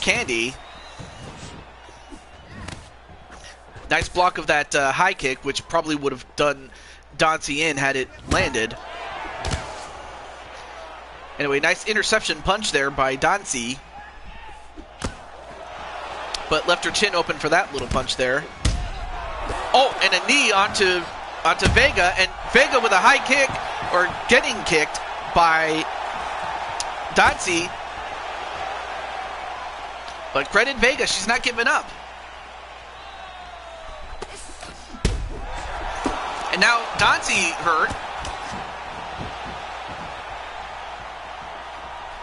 Candy. Nice block of that high kick, which probably would have done Dancy in had it landed. Anyway, nice interception punch there by Dancy. But left her chin open for that little punch there. Oh, and a knee onto Vega, and Vega with a high kick, or getting kicked by Dancy. But credit Vega, she's not giving up. And now Dancy hurt.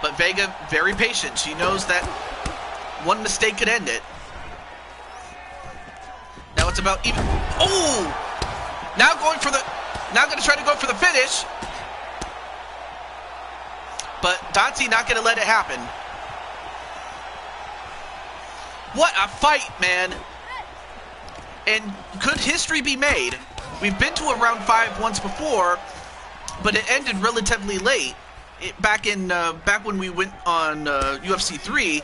But Vega very patient. She knows that one mistake could end it. Now it's about even. Oh! Now going to try to go for the finish. But Dancy not going to let it happen. What a fight, man. And could history be made? We've been to a round 5 once before, but it ended relatively late. Back when we went on UFC 3,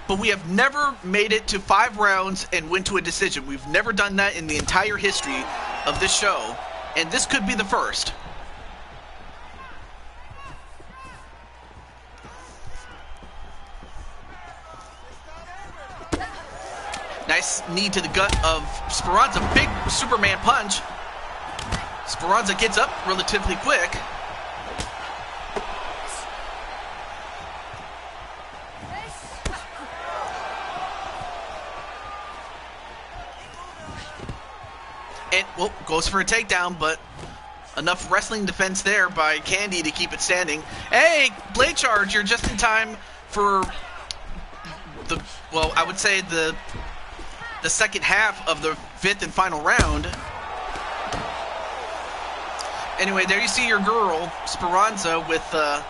but we have never made it to 5 rounds and went to a decision. We've never done that in the entire history of this show, and this could be the first. Nice knee to the gut of Speranza. Big Superman punch. Speranza gets up relatively quick. And, well, goes for a takedown, but enough wrestling defense there by Candy to keep it standing. Hey, blade charge, you're just in time for the, well, I would say the second half of the 5th and final round. Anyway, there you see your girl, Speranza, with that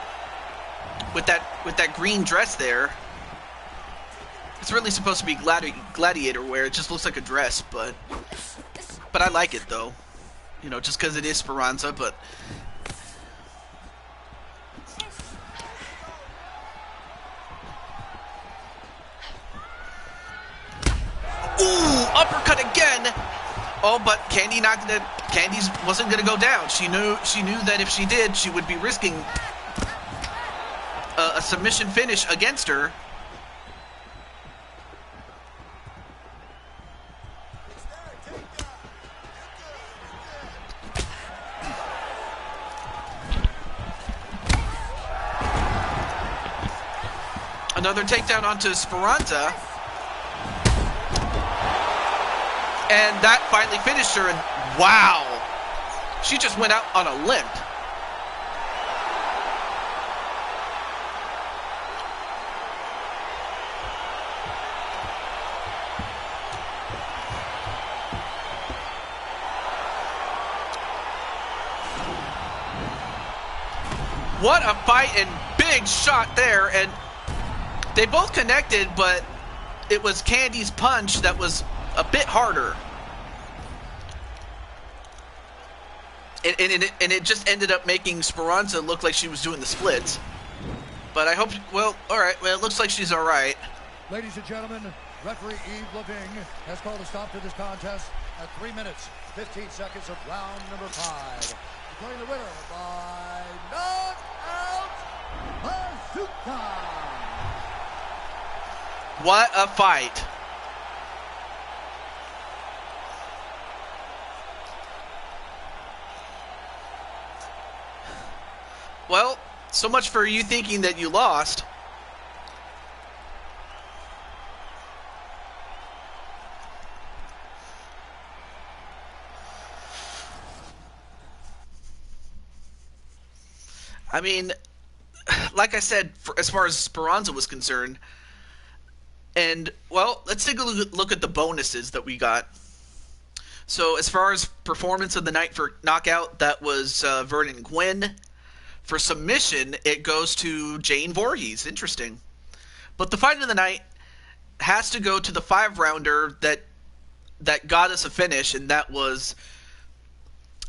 green dress there. It's really supposed to be gladiator wear. It just looks like a dress, but I like it though. You know, just because it is Speranza, but uppercut again. Oh, but Candy's wasn't gonna go down. She knew that if she did, she would be risking a submission finish against her. Another takedown onto Speranza. And that finally finished her, and wow, she just went out on a limp. What a fight, and big shot there, and they both connected, but it was Candy's punch that was a bit harder. And it just ended up making Speranza look like she was doing the splits. But I hope, well, alright, well, it looks like she's alright. Ladies and gentlemen, referee Yves Leving has called a stop to this contest at 3 minutes, 15 seconds of round number 5. Declaring the winner by knockout, Bazooka! What a fight. Well, so much for you thinking that you lost. I mean, like I said, as far as Speranza was concerned, and, well, let's take a look at the bonuses that we got. So, as far as performance of the night for knockout, that was Vernon Gwynn. For submission, it goes to Jane Voorhees. Interesting. But the fight of the night has to go to the 5-rounder that got us a finish, and that was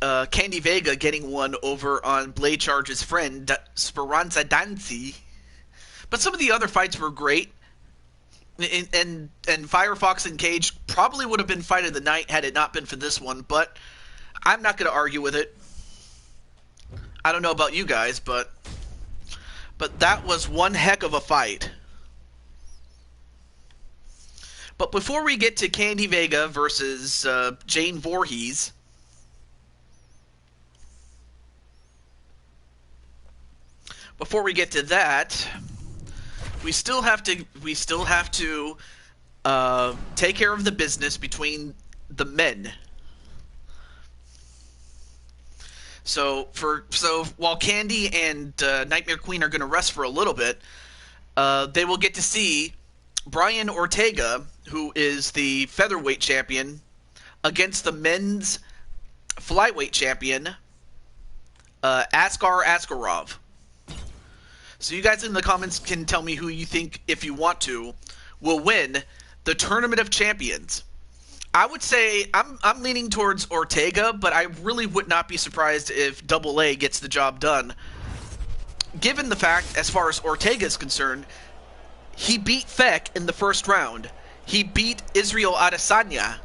Candy Vega getting one over on Blade Charge's friend, Speranza Danzi. But some of the other fights were great. And Firefox and Cage probably would have been fight of the night had it not been for this one, but I'm not going to argue with it. I don't know about you guys, but that was one heck of a fight. But before we get to Candy Vega versus Jane Voorhees, before we get to that, we still have to take care of the business between the men. So while Candy and Nightmare Queen are going to rest for a little bit, they will get to see Brian Ortega, who is the featherweight champion, against the men's flyweight champion, Askar Askarov. So you guys in the comments can tell me who you think, if you want to, will win the Tournament of Champions. I would say I'm leaning towards Ortega, but I really would not be surprised if Double A gets the job done. Given the fact, as far as Ortega is concerned, he beat Feck in the first round. He beat Israel Adesanya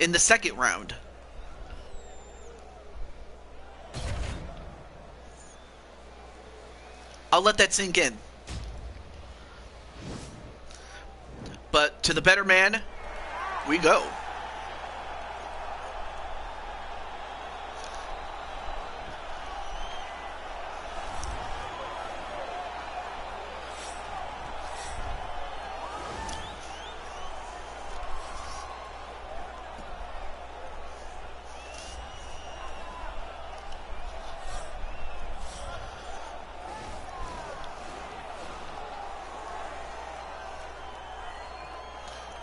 in the second round. I'll let that sink in. But to the better man, we go.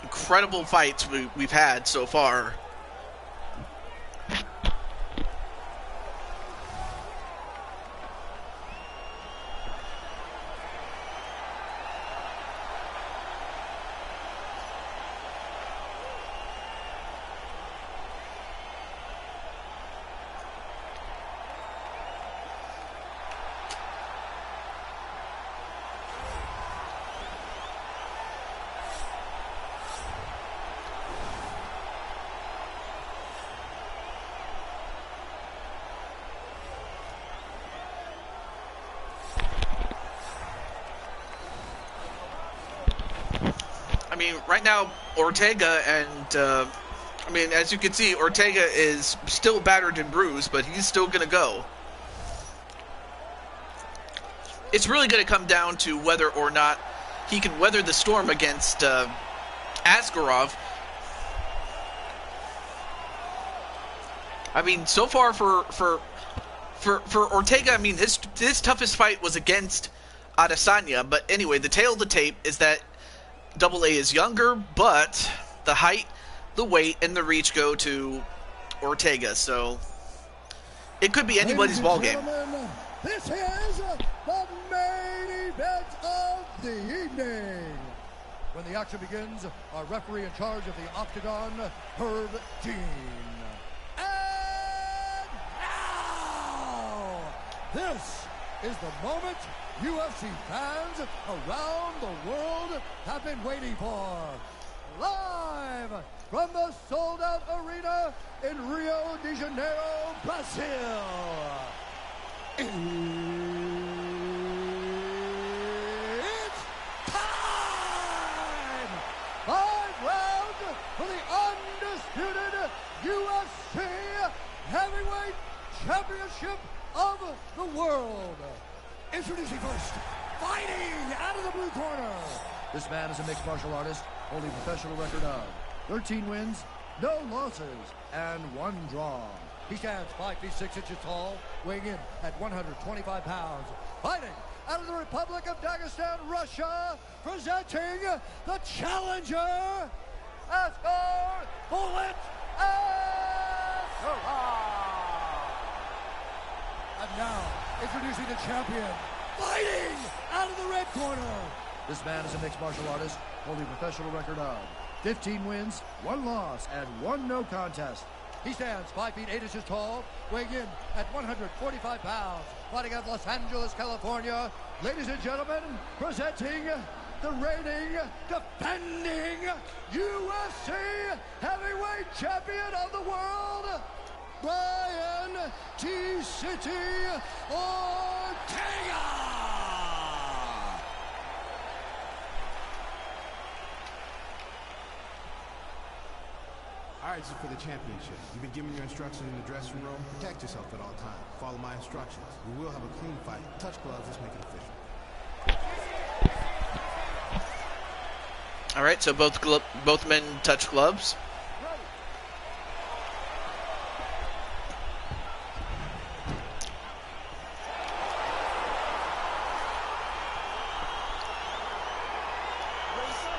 Incredible fights we've had so far. mean, right now, Ortega and, I mean, as you can see, Ortega is still battered and bruised, but he's still going to go. It's really going to come down to whether or not he can weather the storm against Askarov. I mean, so far for Ortega, I mean, his toughest fight was against Adesanya. But anyway, the tail of the tape is that Double A is younger, but the height, the weight, and the reach go to Ortega. So it could be anybody's ball game. This is the main event of the evening. When the action begins, our referee in charge of the Octagon, Herb Dean. And now, this is the moment UFC fans around the world have been waiting for. Live from the sold-out arena in Rio de Janeiro, Brazil. It's time! 5 rounds for the undisputed UFC Heavyweight Championship of the world. Introducing first, fighting out of the blue corner. This man is a mixed martial artist, holding a professional record of 13 wins, no losses, and 1 draw. He stands 5 feet 6 inches tall, weighing in at 125 pounds. Fighting out of the Republic of Dagestan, Russia, presenting the challenger, Askar Bullet Askarov. And now, introducing the champion, fighting out of the red corner. This man is a mixed martial artist, holding a professional record of 15 wins, 1 loss, and 1 no contest. He stands 5 feet 8 inches tall, weighing in at 145 pounds, fighting out of Los Angeles, California. Ladies and gentlemen, presenting the reigning, defending UFC Heavyweight Champion of the world, Brian T-City Ortega! All right, this is for the championship. You've been given your instructions in the dressing room. Protect yourself at all times. Follow my instructions. We will have a clean fight. Touch gloves. Let's make it official. All right, so both men touch gloves.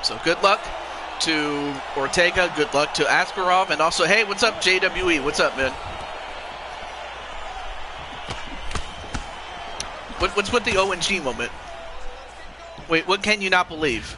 So good luck to Ortega, good luck to Askarov, and also, hey, what's up, JWE? What's up, man? What's with the ONG moment? Wait, what can you not believe?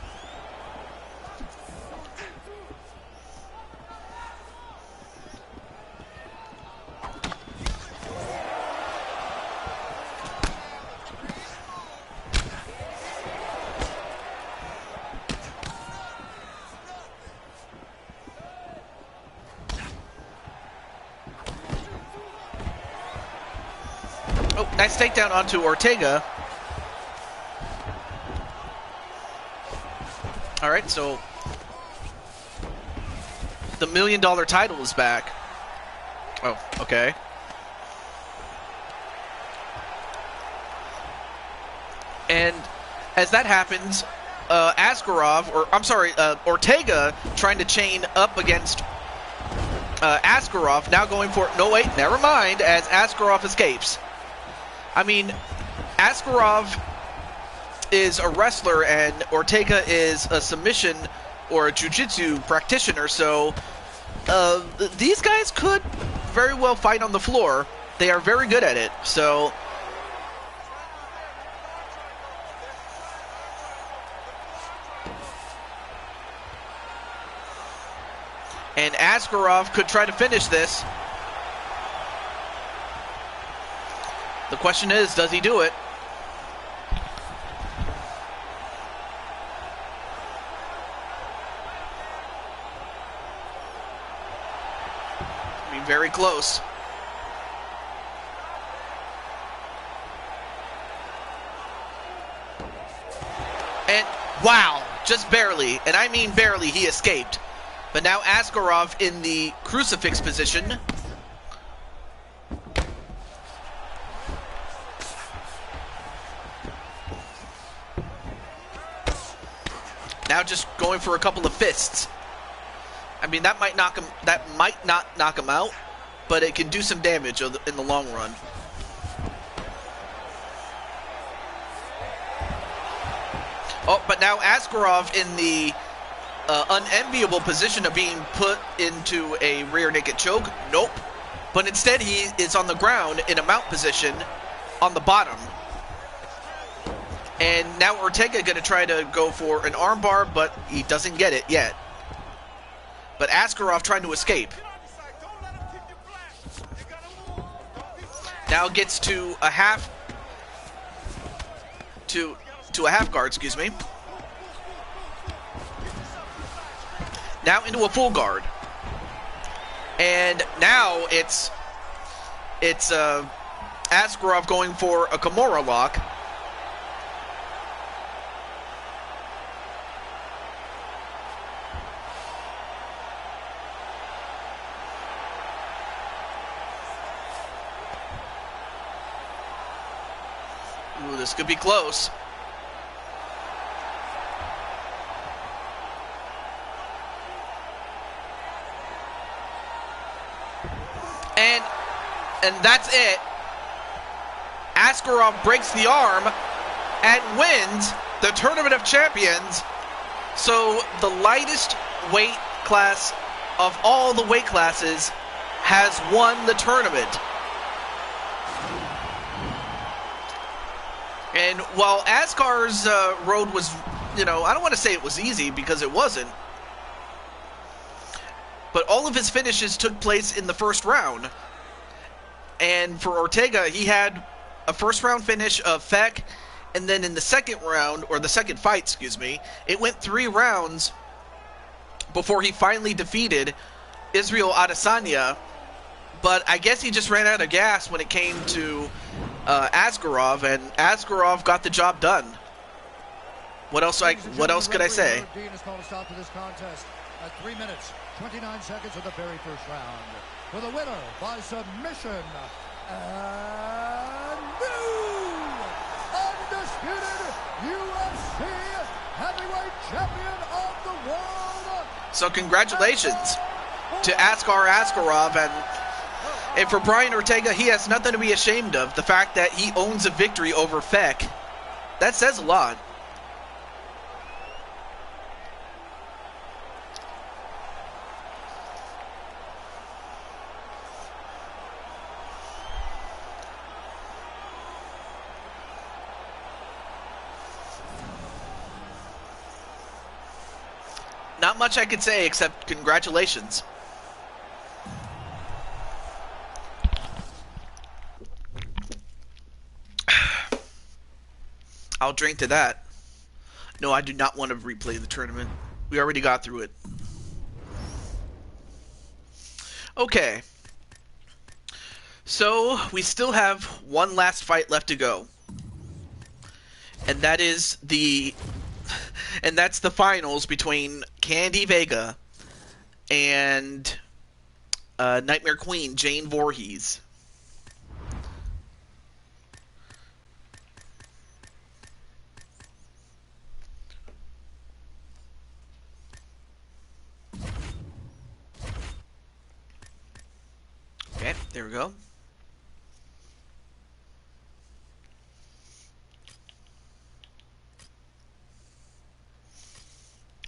Oh, nice takedown onto Ortega. All right, so the $1 million title is back. Oh, okay. And as that happens, Ortega trying to chain up against Askarov, now going for it. No, wait, never mind, as Askarov escapes. I mean, Askarov is a wrestler and Ortega is a submission or a jiu-jitsu practitioner, so these guys could very well fight on the floor. They are very good at it, so... And Askarov could try to finish this. The question is, does he do it? I mean, very close. And, wow. just barely, and I mean barely, he escaped. But now Askarov in the crucifix position. Now just going for a couple of fists. I mean, that might knock him. That might not knock him out, but it can do some damage in the long run. Oh, but now Askarov in the unenviable position of being put into a rear naked choke. Nope. But instead he is on the ground in a mount position on the bottom. And now Ortega going to try to go for an armbar, but he doesn't get it yet. But Askarov trying to escape. Now gets to a half to a half guard, excuse me. Now into a full guard. And now it's Askarov going for a Kimura lock. Ooh, this could be close. And that's it. Askarov breaks the arm and wins the Tournament of Champions. So the lightest weight class of all the weight classes has won the tournament. And while Askar's road was, I don't want to say it was easy because it wasn't. But all of his finishes took place in the first round. And for Ortega, he had a first-round finish of Feck, and then in the second round, or the second fight, excuse me, it went 3 rounds before he finally defeated Israel Adesanya. But I guess he just ran out of gas when it came to Askarov, and Askarov got the job done. What else could I say? Dean has called a stop to this contest at 3 minutes, 29 seconds of the very first round. For the winner by submission, and new undisputed UFC heavyweight champion of the world. So congratulations to Askarov, and for Brian Ortega, he has nothing to be ashamed of. The fact that he owns a victory over Feck, that says a lot. Not much I could say except congratulations. I'll drink to that. No, I do not want to replay the tournament. We already got through it. Okay. So, we still have one last fight left to go. And that is that's the finals between Candy Vega and Nightmare Queen Jane Voorhees. Okay, there we go.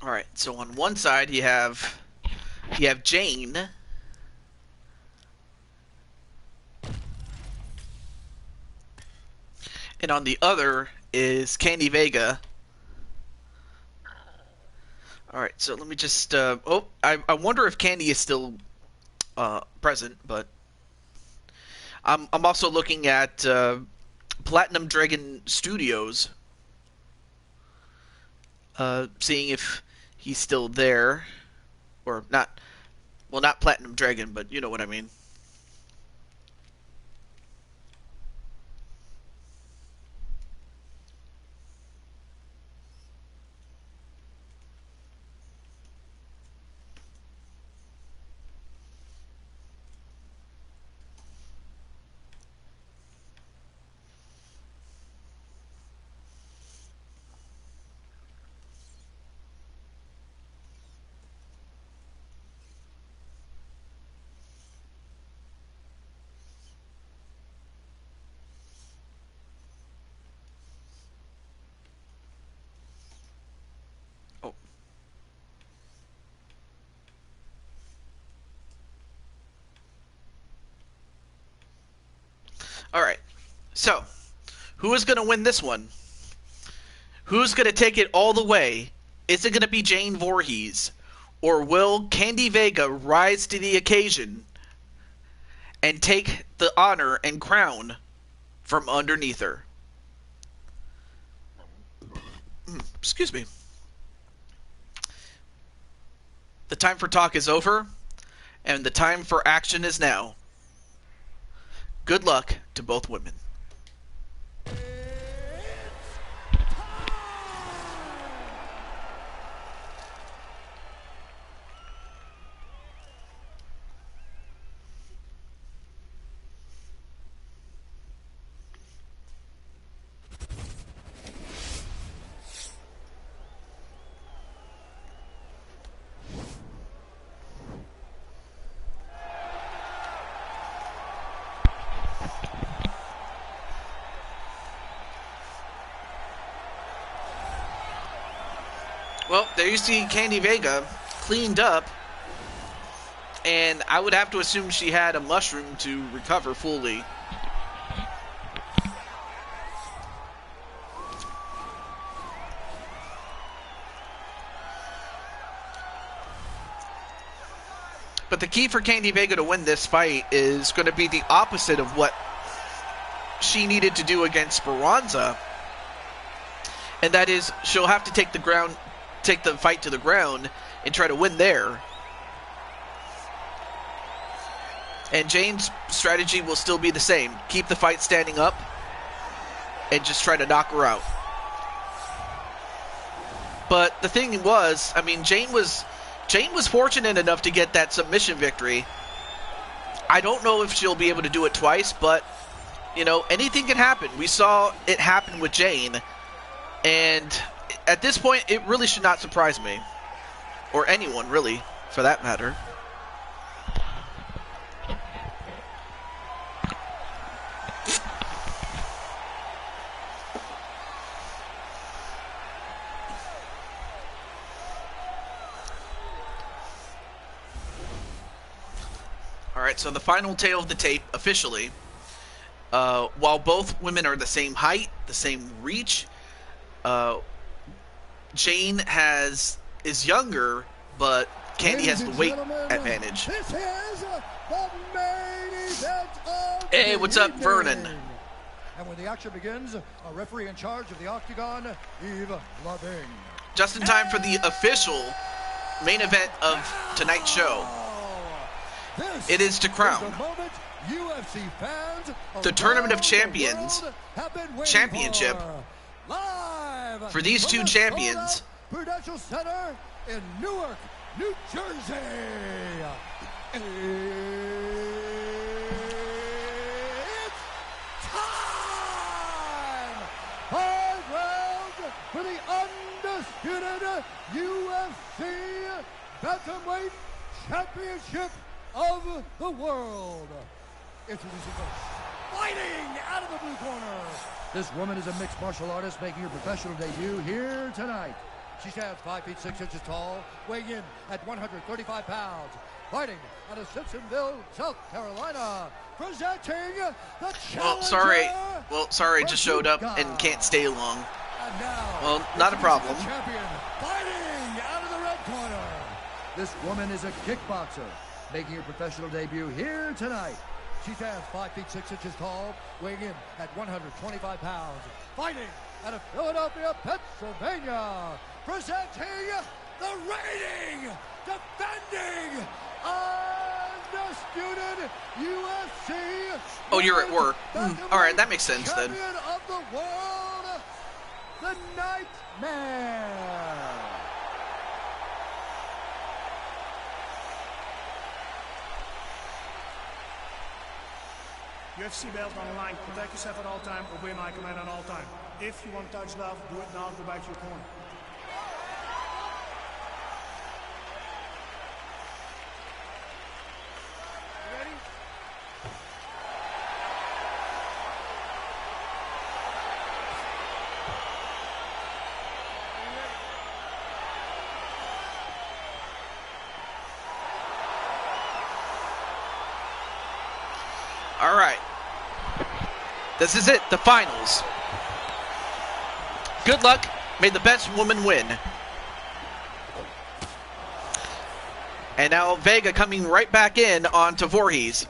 All right, so on one side you have Jane, and on the other is Candy Vega. All right, so let me just I wonder if Candy is still present, but I'm also looking at Platinum Dragon Studios, seeing if he's still there, or not. Well, not Platinum Dragon, but you know what I mean. Who is going to win this one? Who's going to take it all the way? Is it going to be Jane Voorhees? Or will Candy Vega rise to the occasion and take the honor and crown from underneath her? Excuse me. The time for talk is over, and the time for action is now. Good luck to both women. Well, there you see Candy Vega cleaned up, and I would have to assume she had a mushroom to recover fully. But the key for Candy Vega to win this fight is going to be the opposite of what she needed to do against Speranza, and that is she'll have to take the fight to the ground and try to win there. And Jane's strategy will still be the same. Keep the fight standing up and just try to knock her out. But the thing was, I mean, Jane was fortunate enough to get that submission victory. I don't know if she'll be able to do it twice, but, you know, anything can happen. We saw it happen with Jane, and at this point, it really should not surprise me. Or anyone, really, for that matter. Alright, so the final tale of the tape, officially. While both women are the same height, the same reach, Jane is younger, but Candy has the weight advantage. This is the main event of Hey, what's up, Vernon? And when the action begins, a referee in charge of the Octagon, Eve Loving. Just in time for the official main event of tonight's show. It is to crown UFC fans the Tournament of Champions championship for these two champions. Prudential Center in Newark, New Jersey. It's time! 5 rounds for the undisputed UFC Bantamweight Championship of the world. Introducing first, fighting out of the blue corner. This woman is a mixed martial artist making her professional debut here tonight. She stands 5 feet 6 inches tall, weighing in at 135 pounds. Fighting out of Simpsonville, South Carolina. Presenting the challenger. Well, sorry, just showed up and can't stay long. And now, well, not a problem. Champion, fighting out of the red corner. This woman is a kickboxer, making her professional debut here tonight. She stands 5 feet 6 inches tall, weighing in at 125 pounds. Fighting out of Philadelphia, Pennsylvania. Presenting the reigning, defending, undisputed UFC. Oh, you're at work. All right, that makes sense then. Champion of the world, the Nightmare. UFC belt on the line. Protect yourself at all time. Obey my command at all time. If you want to touch love, do it now. Go back to your corner. You ready? All right. This is it, the finals. Good luck. May the best woman win. And now Vega coming right back in onto Voorhees.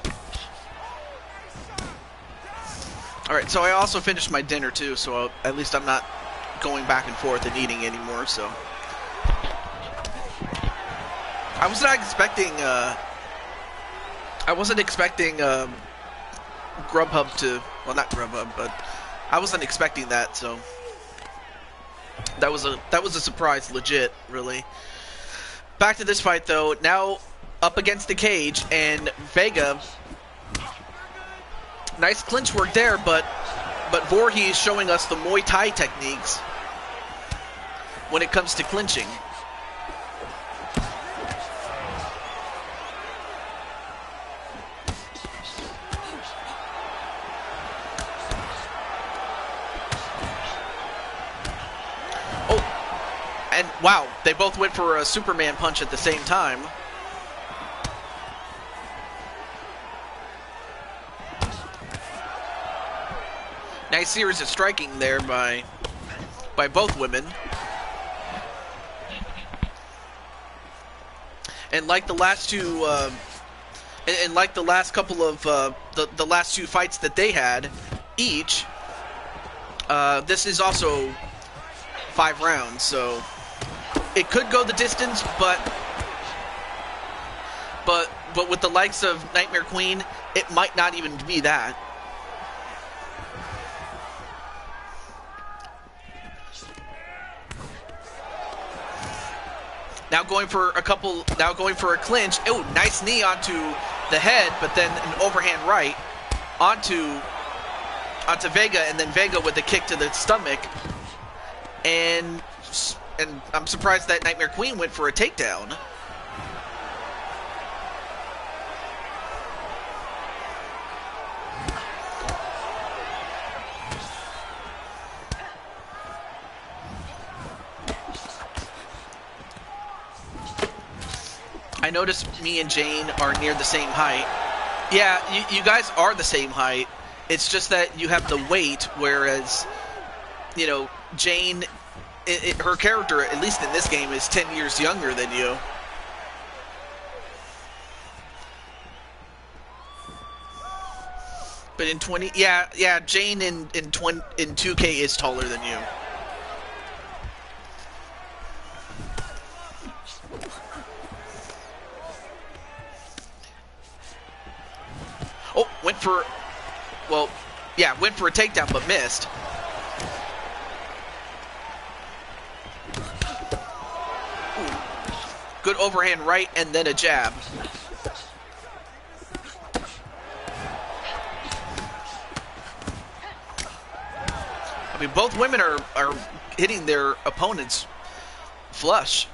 Alright, so I also finished my dinner too, so at least I'm not going back and forth and eating anymore, so. I was not expecting, I wasn't expecting, Grubhub to, well, not Grubhub, but I wasn't expecting that, so. That was a surprise, legit, really. Back to this fight, though. Now up against the cage, and Vega. Nice clinch work there, but Voorhees showing us the Muay Thai techniques when it comes to clinching. And wow, they both went for a Superman punch at the same time. Nice series of striking there by both women. And like the last two, and like the last couple of the last two fights that they had each, this is also 5 rounds, so. It could go the distance, but with the likes of Nightmare Queen, it might not even be that. Now going for a clinch. Oh, nice knee onto the head, but then an overhand right onto Vega, and then Vega with a kick to the stomach. And I'm surprised that Nightmare Queen went for a takedown. I noticed me and Jane are near the same height. Yeah, you guys are the same height. It's just that you have the weight, whereas, you know, Jane... her character, at least in this game, is 10 years younger than you. But in 20, yeah, Jane in 2K is taller than you. Oh, went for a takedown, but missed. Good overhand right, and then a jab. I mean, both women are hitting their opponents flush.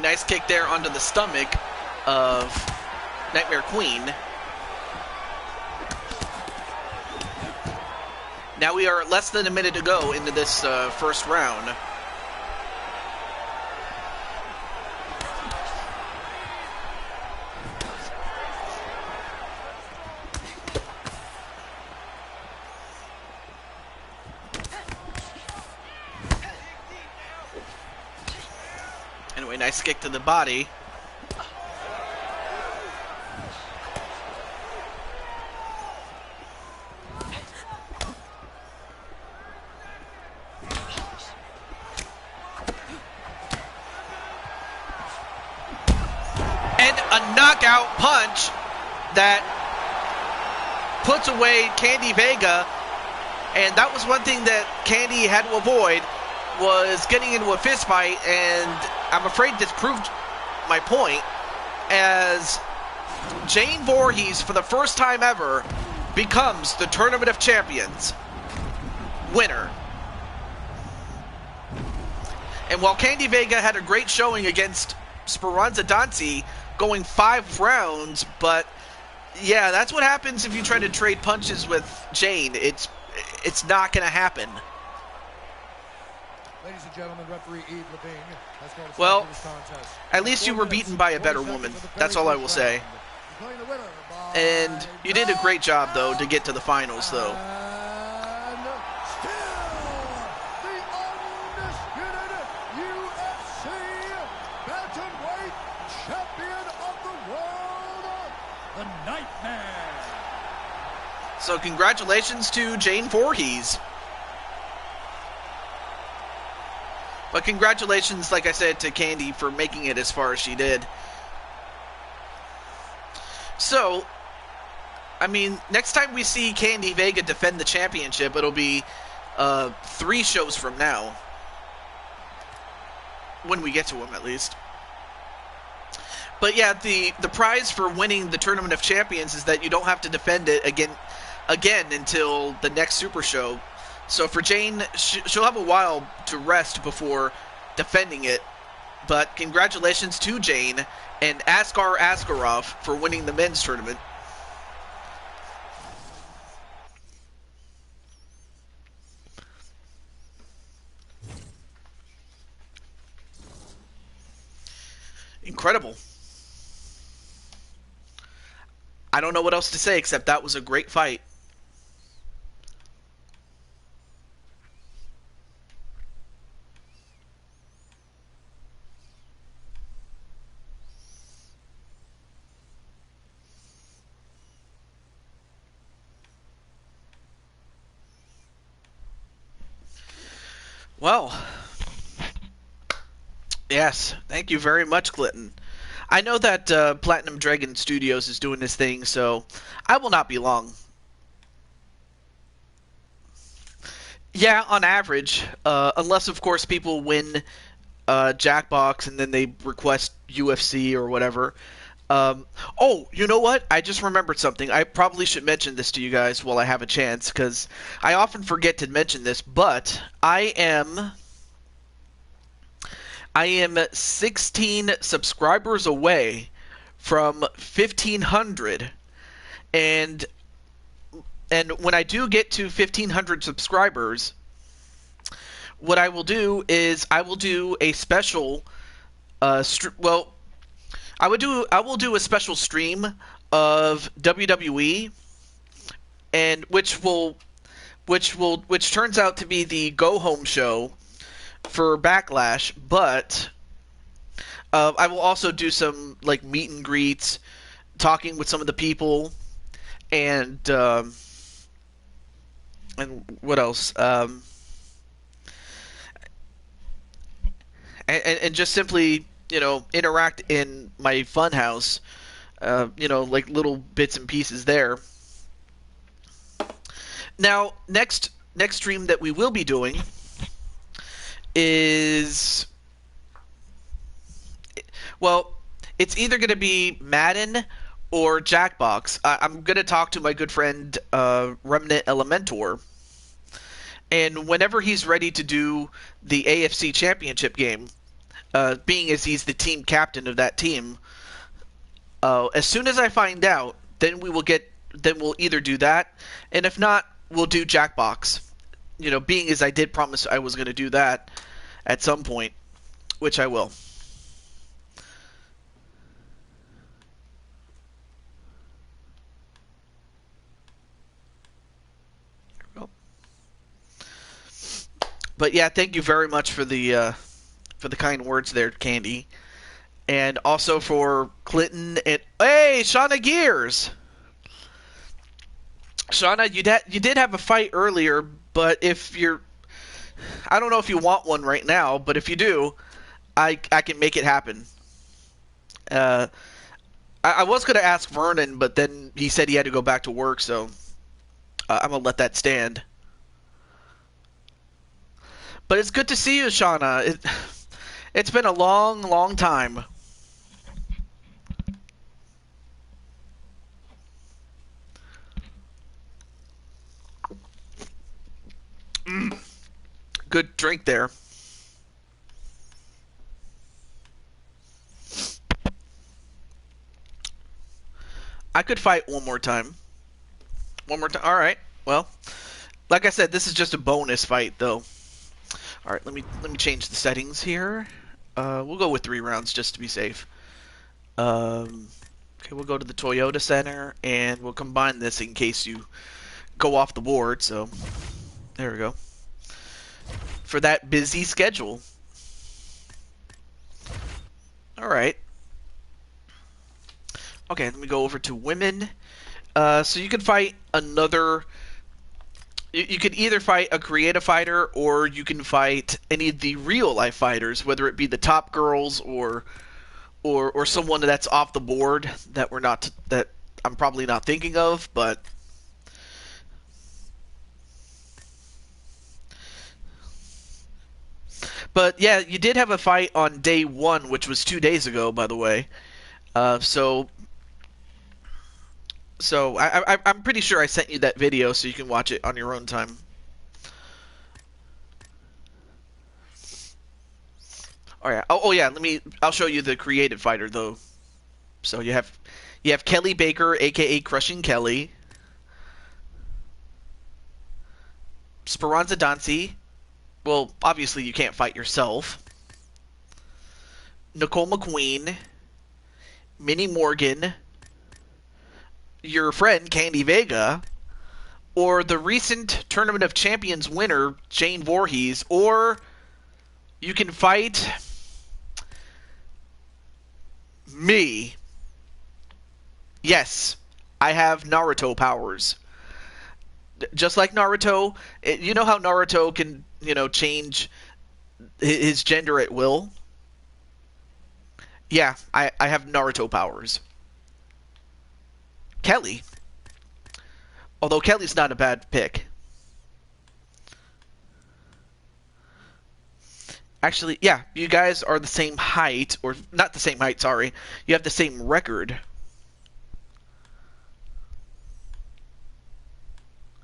Nice kick there onto the stomach of Nightmare Queen. Now we are less than a minute to go into this first round. Anyway, nice kick to the body. And a knockout punch that puts away Candy Vega. And that was one thing that Candy had to avoid, was getting into a fist fight, and I'm afraid this proved my point, as Jane Voorhees, for the first time ever, becomes the Tournament of Champions winner. And while Candy Vega had a great showing against Speranza Dancy, going 5 rounds, but yeah, that's what happens if you try to trade punches with Jane. It's not going to happen. Ladies and gentlemen, referee Eve Levine has called a stop Well, to this contest. at least you were beaten by a better woman. That's all I will say. Declaring the winner by And you did a great job, though, to get to the finals, though. And still the undisputed UFC bantamweight champion of the world, the Nightmare. So congratulations to Jane Voorhees. But congratulations, like I said, to Candy for making it as far as she did. So, I mean, next time we see Candy Vega defend the championship, it'll be 3 shows from now. When we get to him, at least. But yeah, the prize for winning the Tournament of Champions is that you don't have to defend it again until the next Super Show. So for Jane, she'll have a while to rest before defending it. But congratulations to Jane and Askar Askarov for winning the men's tournament. Incredible. I don't know what else to say except that was a great fight. Well, yes, thank you very much, Clinton. I know that Platinum Dragon Studios is doing this thing, so I will not be long. Yeah, on average, unless, of course, people win Jackbox and then they request UFC or whatever. Oh, you know what? I just remembered something. I probably should mention this to you guys while I have a chance, because I often forget to mention this, but I am 16 subscribers away from 1,500, and when I do get to 1,500 subscribers, what I will do is I will do a special I will do a special stream of WWE, and which turns out to be the go home show for Backlash, but I will also do some like meet and greets, talking with some of the people, and what else? And just simply, interact in my funhouse, like little bits and pieces there. Now, next stream that we will be doing is, well, it's either going to be Madden or Jackbox. I'm going to talk to my good friend Remnant Elementor, and whenever he's ready to do the AFC Championship game, being as he's the team captain of that team, as soon as I find out, then we'll either do that, and if not, we'll do Jackbox. Being as I did promise I was going to do that at some point, which I will. But yeah, thank you very much for the kind words there, Candy, and also for Clinton and hey, Shauna Gears. Shauna, you did have a fight earlier, but I don't know if you want one right now, but if you do, I can make it happen. I was going to ask Vernon, but then he said he had to go back to work, so I'm going to let that stand. But it's good to see you, Shauna. It's been a long, long time. Good drink there. I could fight one more time. One more time. All right. Well, like I said, this is just a bonus fight, though. All right. Let me change the settings here. We'll go with 3 rounds just to be safe. Okay, we'll go to the Toyota Center, and we'll combine this in case you go off the board. So, there we go. For that busy schedule. All right. Okay, let me go over to women. So you can fight another. You could either fight a creative fighter, or you can fight any of the real life fighters, whether it be the top girls or someone that's off the board that I'm probably not thinking of, but. But yeah, you did have a fight on day 1, which was 2 days ago, by the way. So I'm pretty sure I sent you that video, so you can watch it on your own time. Oh yeah. Oh yeah. I'll show you the creative fighter though. So you have Kelly Baker, aka Crushing Kelly. Speranza Dancy. Well, obviously you can't fight yourself. Nicole McQueen. Minnie Morgan. Your friend Candy Vega. Or the recent Tournament of Champions winner Jane Voorhees. Or you can fight me. Yes, I have Naruto powers. Just like Naruto, you know how Naruto can, change his gender at will? Yeah, I have Naruto powers. Kelly. Although Kelly's not a bad pick. Actually, yeah, you guys are the same height, or not the same height, sorry. You have the same record.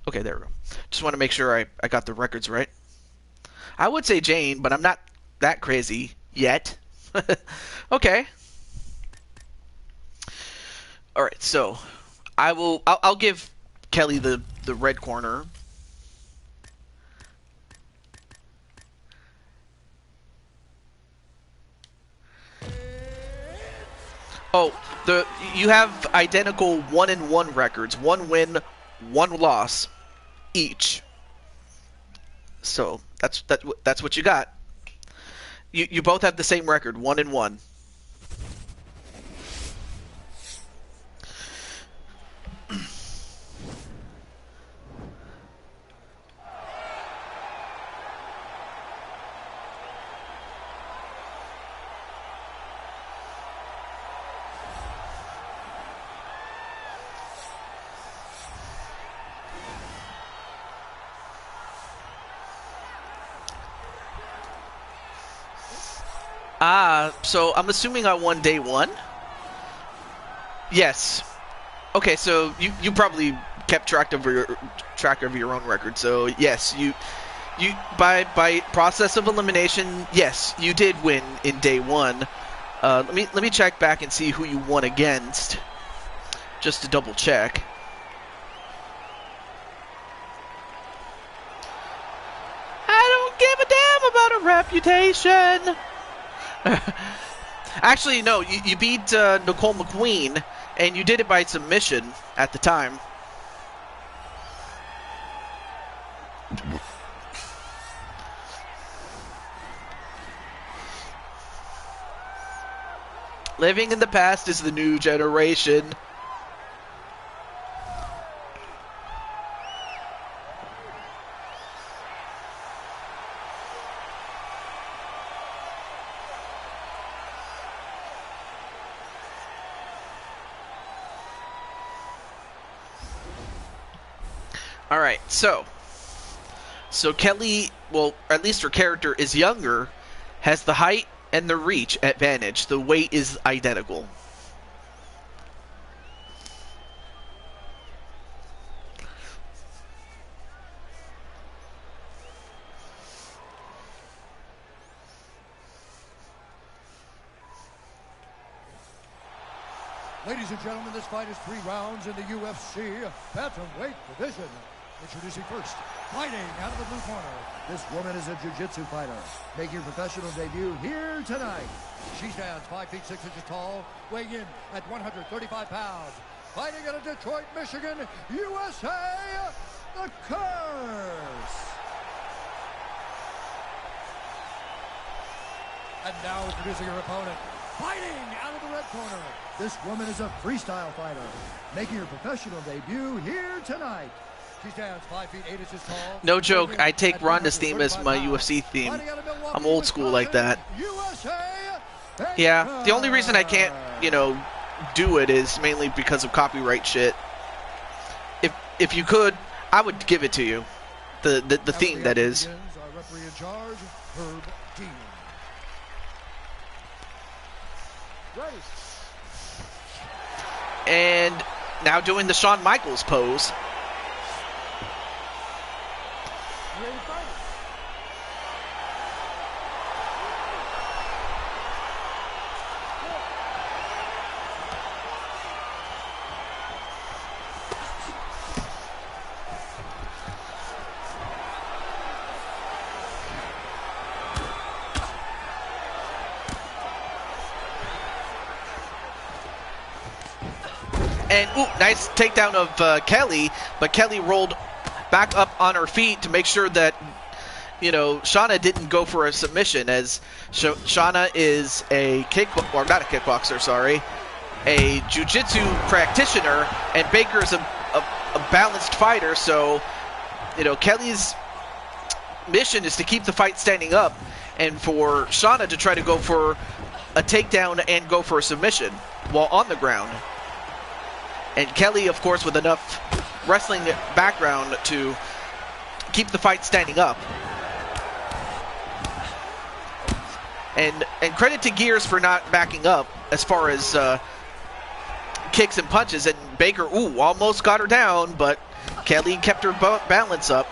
Okay, there we go. Just want to make sure I got the records right. I would say Jane, but I'm not that crazy yet. Okay. All right, so I'll give Kelly the red corner. Oh, you have identical 1-1 records. 1 win, 1 loss each. So that's what you got. You both have the same record, 1-1. So I'm assuming I won day 1? Yes. Okay, so you probably kept track of your own record. So yes, you by process of elimination, yes, you did win in day 1. Let me check back and see who you won against, just to double check. I don't give a damn about a reputation. Actually, no, you beat Nicole McQueen, and you did it by submission at the time. Living in the past is the new generation. Alright, so Kelly, well, at least her character is younger, has the height and the reach advantage. The weight is identical. Ladies and gentlemen, this fight is 3 rounds in the UFC Bantamweight division. Introducing first, fighting out of the blue corner. This woman is a jiu-jitsu fighter, making her professional debut here tonight. She stands 5 feet 6 inches tall, weighing in at 135 pounds. Fighting out of Detroit, Michigan, USA, the Curse. And now introducing her opponent, fighting out of the red corner. This woman is a freestyle fighter, making her professional debut here tonight. She stands 5 feet 8 inches tall. No joke, I take Ronda's theme as my UFC theme. I'm old school like that. Yeah, the only reason I can't, you know, do it is mainly because of copyright shit. If you could, I would give it to you. The theme, that is. Our referee in charge, Herb Dean. Ready. And now doing the Shawn Michaels pose. Ready to fight. And, ooh, nice takedown of Kelly, but Kelly rolled back up on her feet to make sure that, you know, Shauna didn't go for a submission, as Shauna is a or not a kickboxer, sorry, a jiu-jitsu practitioner, and Baker is a balanced fighter, so, you know, Kelly's mission is to keep the fight standing up, and for Shauna to try to go for a takedown and go for a submission while on the ground. And Kelly, of course, with enough wrestling background to keep the fight standing up. And credit to Gears for not backing up as far as kicks and punches. And Baker, ooh, almost got her down, but Kelly kept her balance up.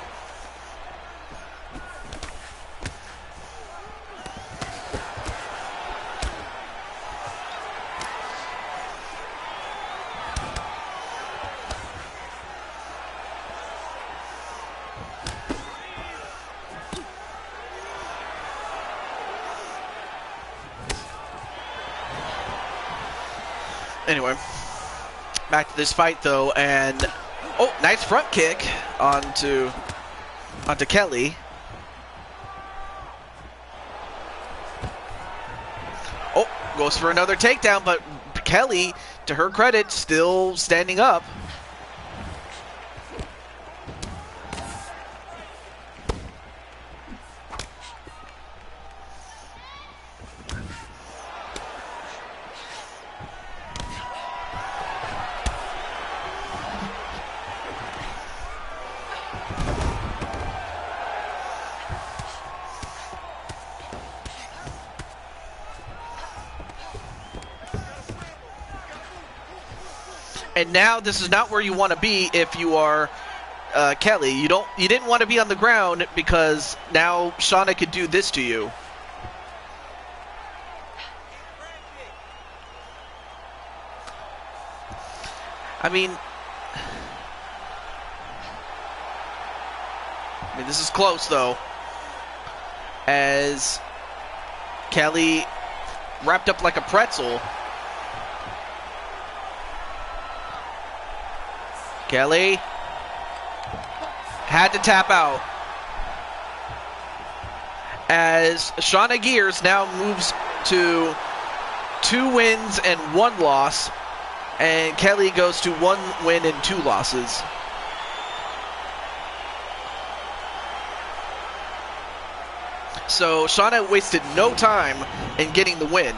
Anyway, back to this fight though, and oh, nice front kick onto Kelly. Oh, goes for another takedown, but Kelly, to her credit, still standing up. And now this is not where you want to be if you are Kelly. You didn't want to be on the ground because now Shauna could do this to you. I mean, this is close though, as Kelly wrapped up like a pretzel. Kelly had to tap out, as Shauna Gears now moves to 2 wins and 1 loss, and Kelly goes to 1 win and 2 losses. So Shauna wasted no time in getting the win.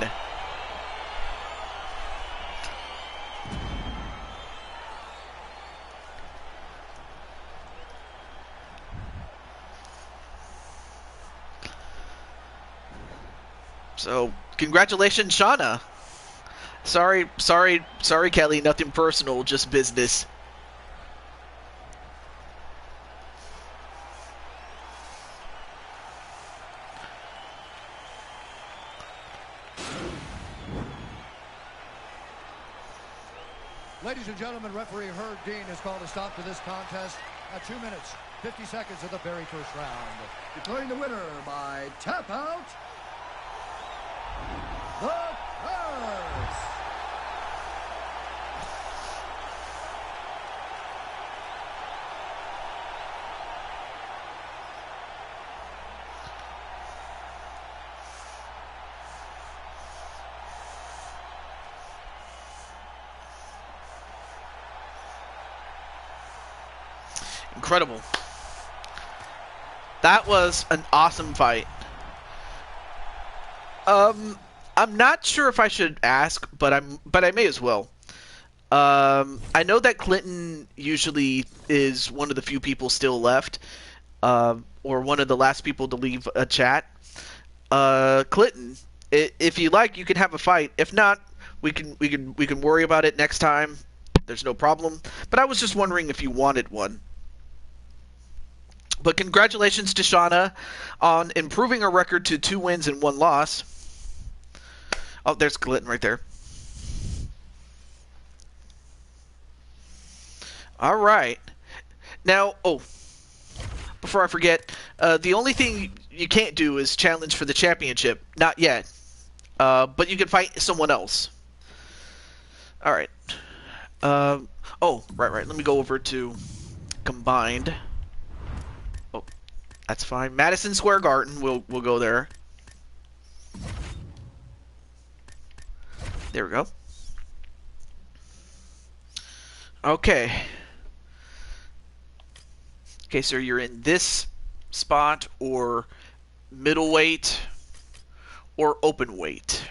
So, congratulations, Shauna. Sorry, Kelly. Nothing personal, just business. Ladies and gentlemen, referee Herb Dean has called a stop to this contest at 2 minutes, 50 seconds of the very first round. Declaring the winner by tap out, the Curse. Incredible. That was an awesome fight. I'm not sure if I should ask, but I may as well. I know that Clinton usually is one of the few people still left, or one of the last people to leave a chat. Clinton, if you like, you can have a fight. If not, we can worry about it next time. There's no problem. But I was just wondering if you wanted one. But congratulations to Shauna on improving her record to 2 wins and 1 loss. Oh, there's Clinton right there. All right. Now, before I forget, the only thing you can't do is challenge for the championship. Not yet. But you can fight someone else. All right. Right. Let me go over to combined. Oh, that's fine. Madison Square Garden. We'll go there. There we go. Okay. Okay, so you're in this spot, or middleweight, or open weight.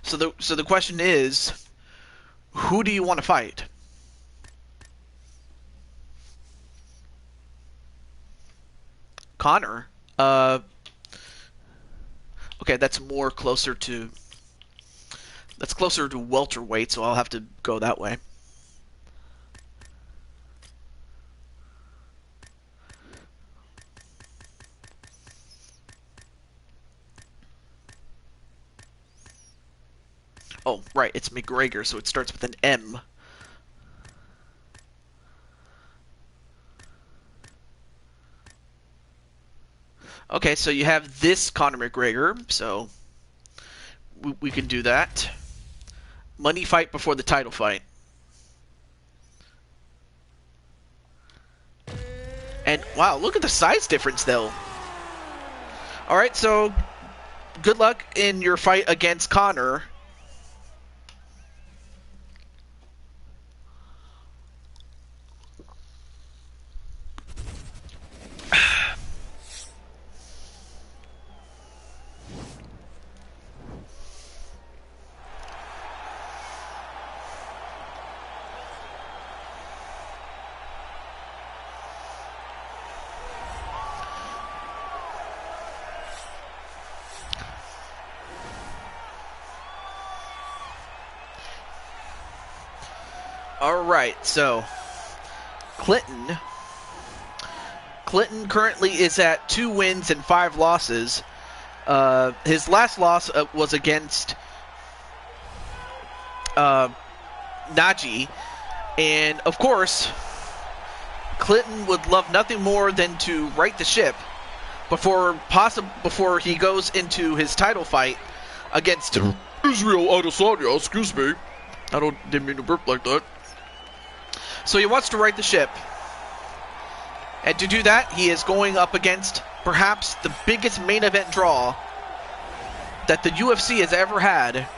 So the question is, who do you want to fight? Connor. Okay, that's closer to welterweight, so I'll have to go that way. Oh, right, it's McGregor, so it starts with an M. Okay, so you have this Conor McGregor, so we can do that. Money fight before the title fight. And, wow, look at the size difference, though. Alright, so good luck in your fight against Conor. Alright, so Clinton currently is at 2 wins and 5 losses. His last loss was against Najee, and of course Clinton would love nothing more than to right the ship before he goes into his title fight against Israel Adesanya. Excuse me, didn't mean to burp like that. So he wants to right the ship. And to do that, he is going up against perhaps the biggest main event draw that the UFC has ever had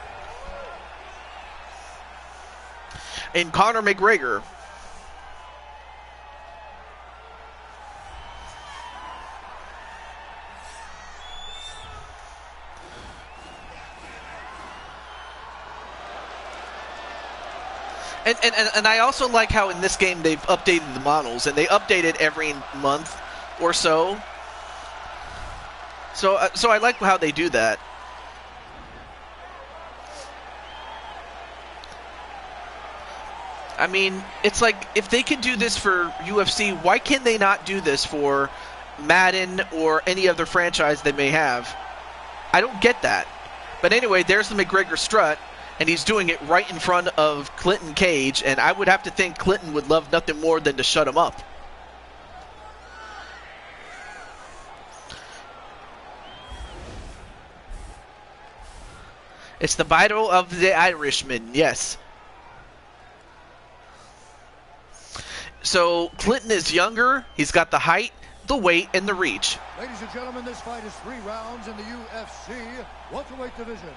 in Conor McGregor. And I also like how in this game they've updated the models, and they update it every month or so. So I like how they do that. I mean, it's like, if they can do this for UFC, why can they not do this for Madden or any other franchise they may have? I don't get that. But anyway, there's the McGregor strut. and he's doing it right in front of Clinton Cage, and I would have to think Clinton would love nothing more than to shut him up. It's the battle of the Irishman, yes. So Clinton is younger, he's got the height, the weight, and the reach. Ladies and gentlemen, this fight is 3 rounds in the UFC welterweight division.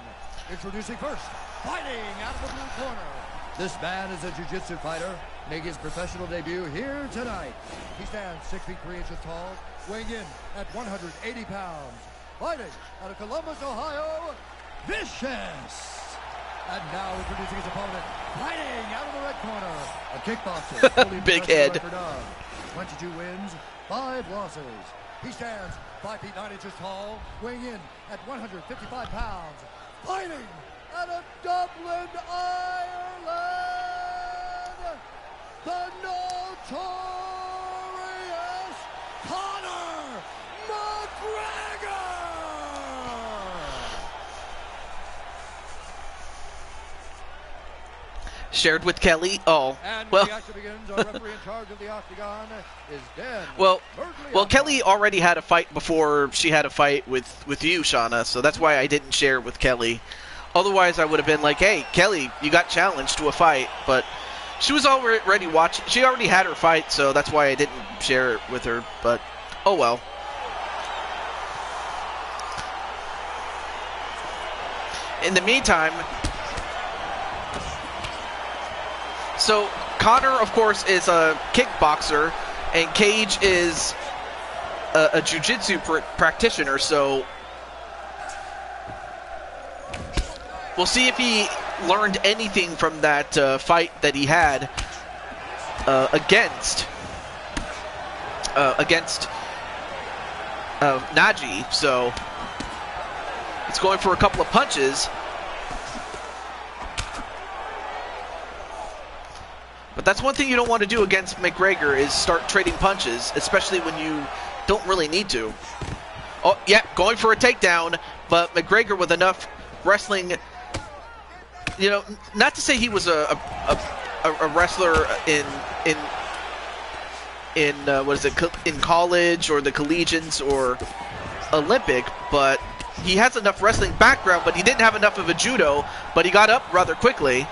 Introducing first, fighting out of the blue corner. This man is a jiu-jitsu fighter, making his professional debut here tonight. He stands 6 feet 3 inches tall, weighing in at 180 pounds. Fighting out of Columbus, Ohio, Vicious. And now introducing his opponent, fighting out of the red corner, a kickboxer. Big head. Record of 22 wins, 5 losses. He stands 5 feet 9 inches tall, weighing in at 155 pounds. Fighting out of Dublin, Ireland, the notorious Conor McGregor! Shared with Kelly. Oh, And well. the action begins. Our referee in charge of the octagon is Dan. Well, Bergliano. Kelly already had a fight before she had a fight with you, Shauna, so that's why I didn't share with Kelly. Otherwise, I would have been like, hey, Kelly, you got challenged to a fight, but she was already watching. She already had her fight, so that's why I didn't share it with her, but oh well. In the meantime, so Conor, of course, is a kickboxer, and Cage is a jiu-jitsu practitioner, so we'll see if he learned anything from that fight that he had against Naji. So it's going for a couple of punches. But that's one thing you don't want to do against McGregor is start trading punches, especially when you don't really need to. Oh, yeah, going for a takedown, but McGregor with enough wrestling, you know, not to say he was a wrestler in what is it, in college or the collegiates or Olympic, but he has enough wrestling background, but he didn't have enough of a judo, but he got up rather quickly.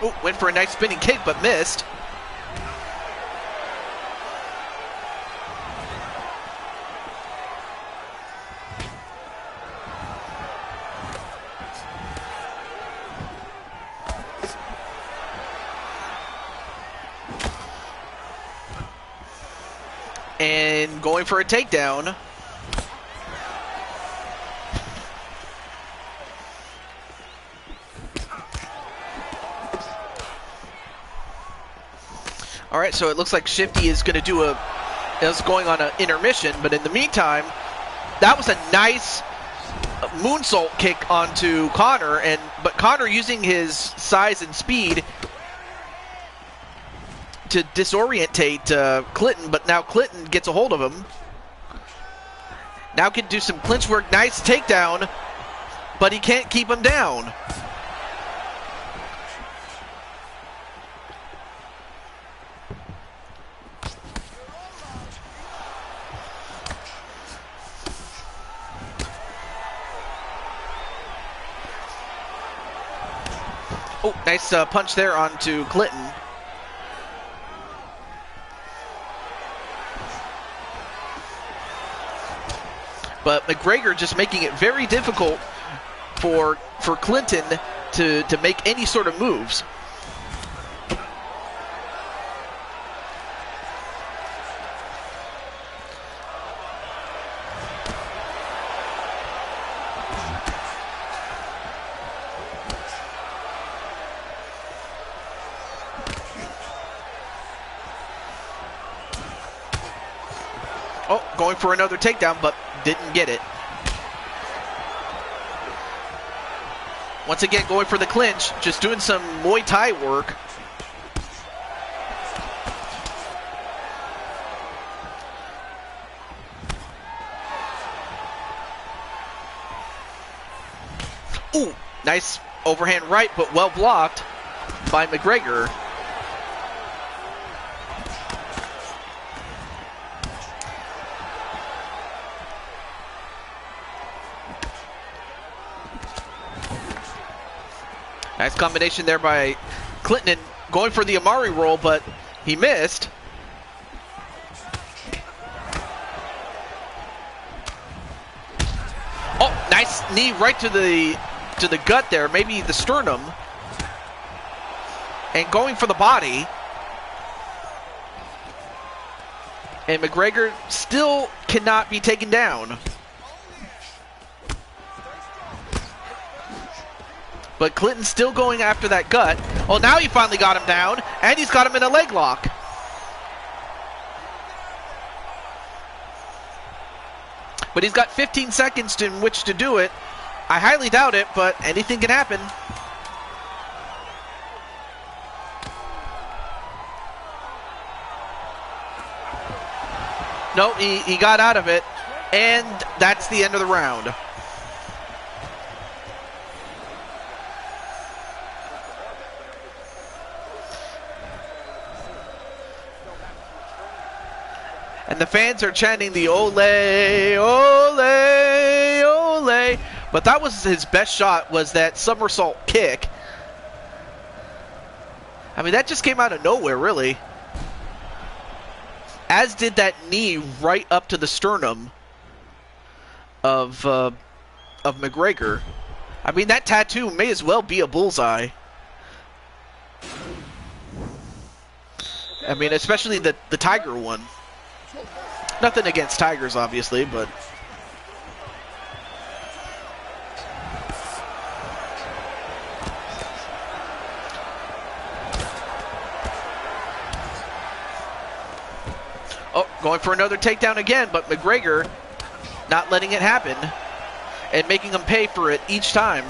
Oh, went for a nice spinning kick, but missed. And going for a takedown. All right, so it looks like Shifty is going to do is going on an intermission, but in the meantime, that was a nice moonsault kick onto Conor, but Conor using his size and speed to disorientate Clinton, but now Clinton gets a hold of him. Now can do some clinch work, nice takedown, but he can't keep him down. Oh, nice punch there onto Clinton. But McGregor just making it very difficult for Clinton to make any sort of moves. going for another takedown, but didn't get it. Once again, going for the clinch, just doing some Muay Thai work. Ooh, nice overhand right, but well blocked by McGregor. Nice combination there by Clinton, going for the Amari roll, but he missed. Oh, nice knee right to the gut there, maybe the sternum. And going for the body. And McGregor still cannot be taken down. But Clinton's still going after that gut. Oh, now he finally got him down, and he's got him in a leg lock. But he's got 15 seconds in which to do it. I highly doubt it, but anything can happen. No, he got out of it, and that's the end of the round. And the fans are chanting the ole, ole, ole. But that was his best shot, was that somersault kick. I mean, that just came out of nowhere, really. As did that knee right up to the sternum of McGregor. I mean, that tattoo may as well be a bullseye. I mean, especially the tiger one. Nothing against tigers, obviously, but... Oh, going for another takedown again, but McGregor not letting it happen and making him pay for it each time.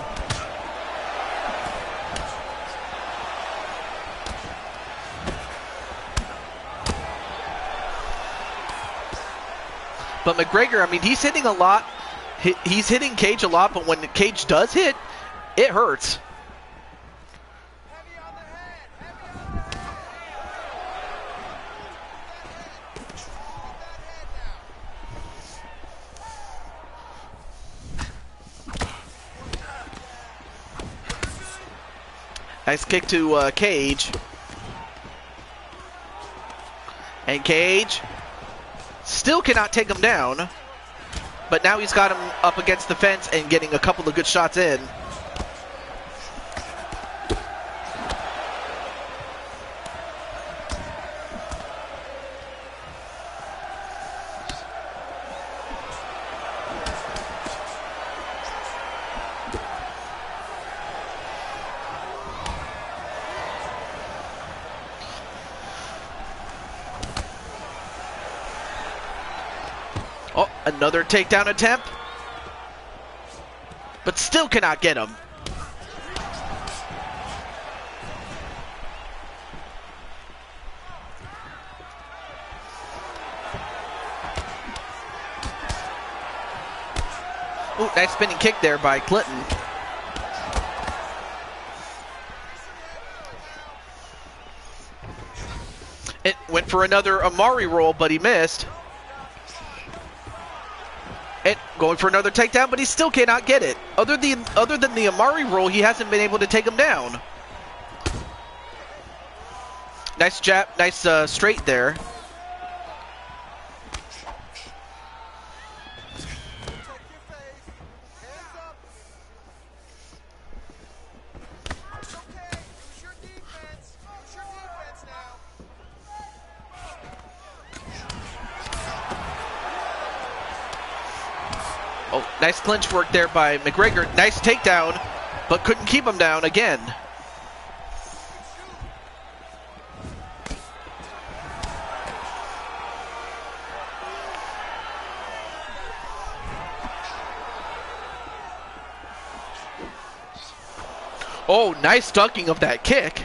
But McGregor, I mean, he's hitting a lot. He's hitting Cage a lot, but when Cage does hit, it hurts. Nice kick to Cage. And Cage still cannot take him down, but now he's got him up against the fence and getting a couple of good shots in. Oh, another takedown attempt, but still cannot get him. Ooh, nice spinning kick there by Clinton. It went for another Amari roll, but he missed. And going for another takedown, but he still cannot get it. Other than the Amari roll, he hasn't been able to take him down. Nice jab, nice straight there. Oh, nice clinch work there by McGregor. Nice takedown, but couldn't keep him down again. Oh, nice ducking of that kick.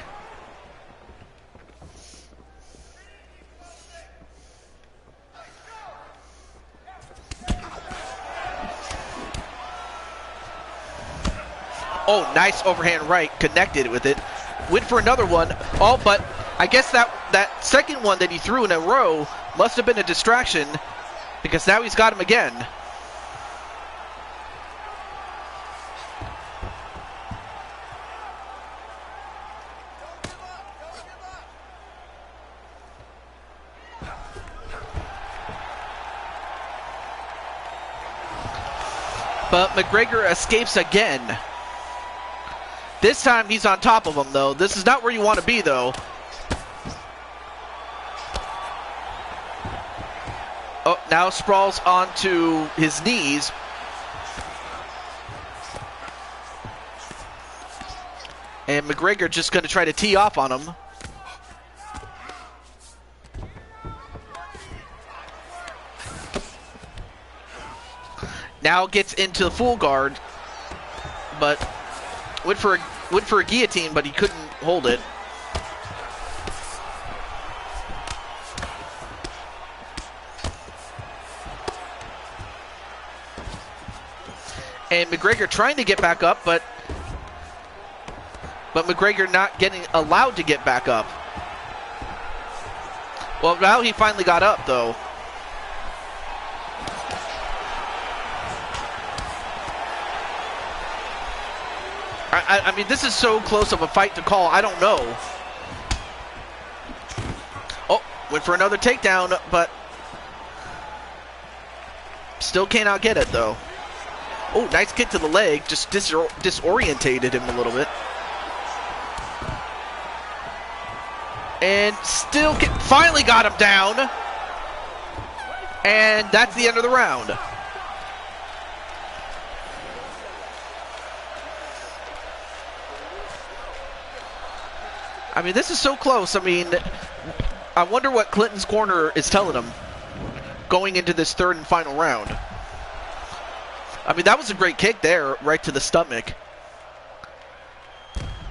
Oh, nice overhand right, connected with it. Went for another one. Oh, but I guess that second one that he threw in a row must have been a distraction, because now he's got him again. But McGregor escapes again. This time he's on top of him, though. This is not where you want to be, though. Oh, now sprawls onto his knees. And McGregor just going to try to tee off on him. Now gets into the full guard, but went for a guillotine, but he couldn't hold it. And McGregor trying to get back up, but McGregor not getting allowed to get back up. Well, now he finally got up, though. I mean, this is so close of a fight to call. I don't know. Oh, went for another takedown, but still cannot get it, though. Oh, nice kick to the leg. Just disorientated him a little bit. And still finally got him down. And that's the end of the round. I mean, this is so close. I mean, I wonder what Clinton's corner is telling him going into this third and final round. I mean, that was a great kick there, right to the stomach.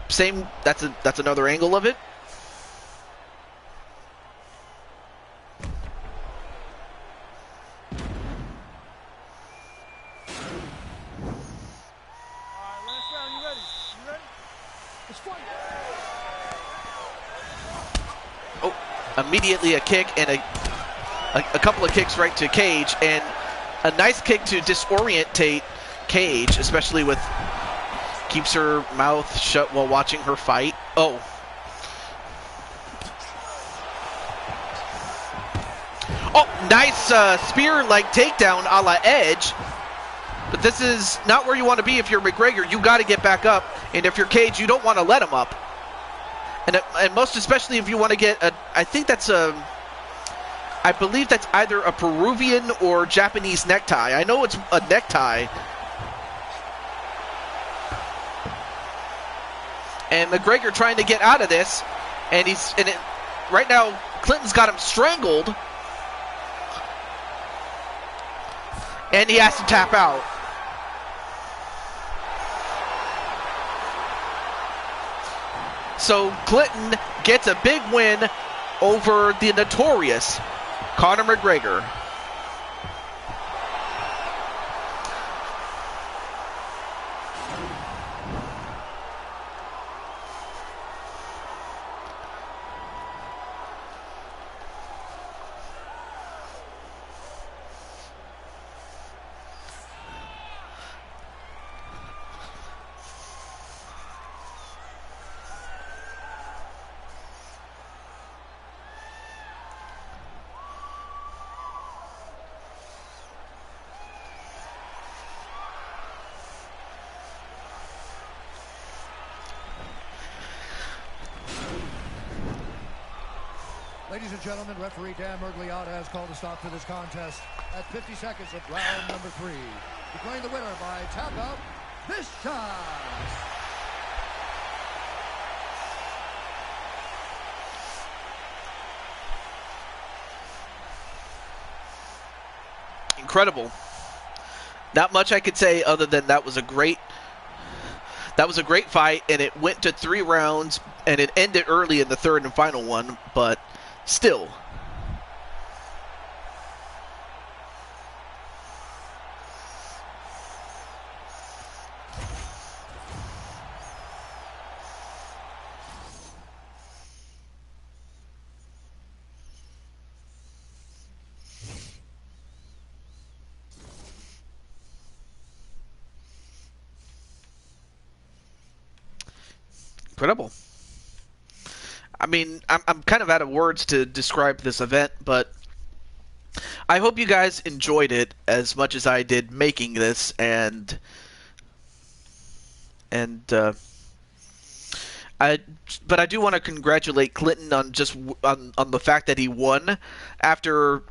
Same, that's another angle of it. Immediately a kick and a couple of kicks right to Cage, and a nice kick to disorientate Cage, especially with keeps her mouth shut while watching her fight. Oh. Oh, nice spear-like takedown a la Edge. But this is not where you want to be if you're McGregor. You got to get back up, and if you're Cage, you don't want to let him up. And most especially if you want to get a, I believe that's either a Peruvian or Japanese necktie. I know it's a necktie. And McGregor trying to get out of this, and right now Clinton's got him strangled, and he has to tap out. So Clinton gets a big win over the notorious Conor McGregor. Ladies and gentlemen, referee Dan Mergliotta has called a stop to this contest at 50 seconds of round number 3. Declaring the winner by tap out, this shot. Incredible. Not much I could say other than that was a great That was a great fight, and it went to 3 rounds, and it ended early in the third and final one, but still. Incredible. I mean, I'm kind of out of words to describe this event, but I hope you guys enjoyed it as much as I did making this, and but I do want to congratulate Clinton on just on the fact that he won after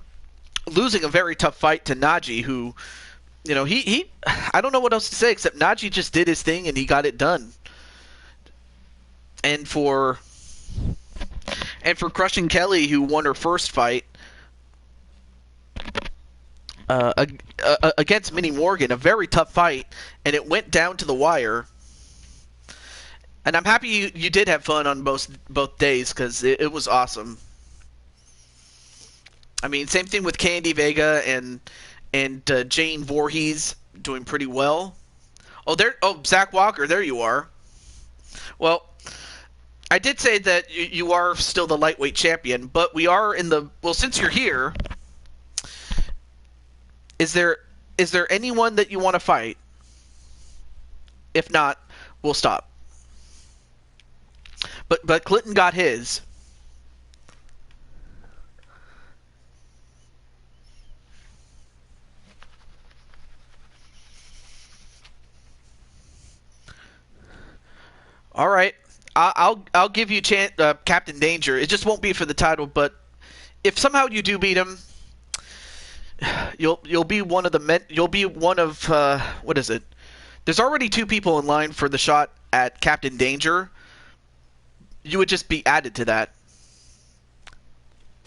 losing a very tough fight to Najee, who, you know, he I don't know what else to say except Najee just did his thing and he got it done. And for crushing Kelly, who won her first fight against Minnie Morgan, a very tough fight, and it went down to the wire. And I'm happy you did have fun on both days, because it was awesome. I mean, same thing with Candy Vega and Jane Voorhees doing pretty well. Oh, Zach Walker, there you are. Well, I did say that you are still the lightweight champion, but we are in the... Well, since you're here, is there anyone that you want to fight? If not, we'll stop. But Clinton got his. All right. I'll give you Captain Danger. It just won't be for the title, but if somehow you do beat him, you'll be one of the men. You'll be one of what is it? There's already 2 people in line for the shot at Captain Danger. You would just be added to that.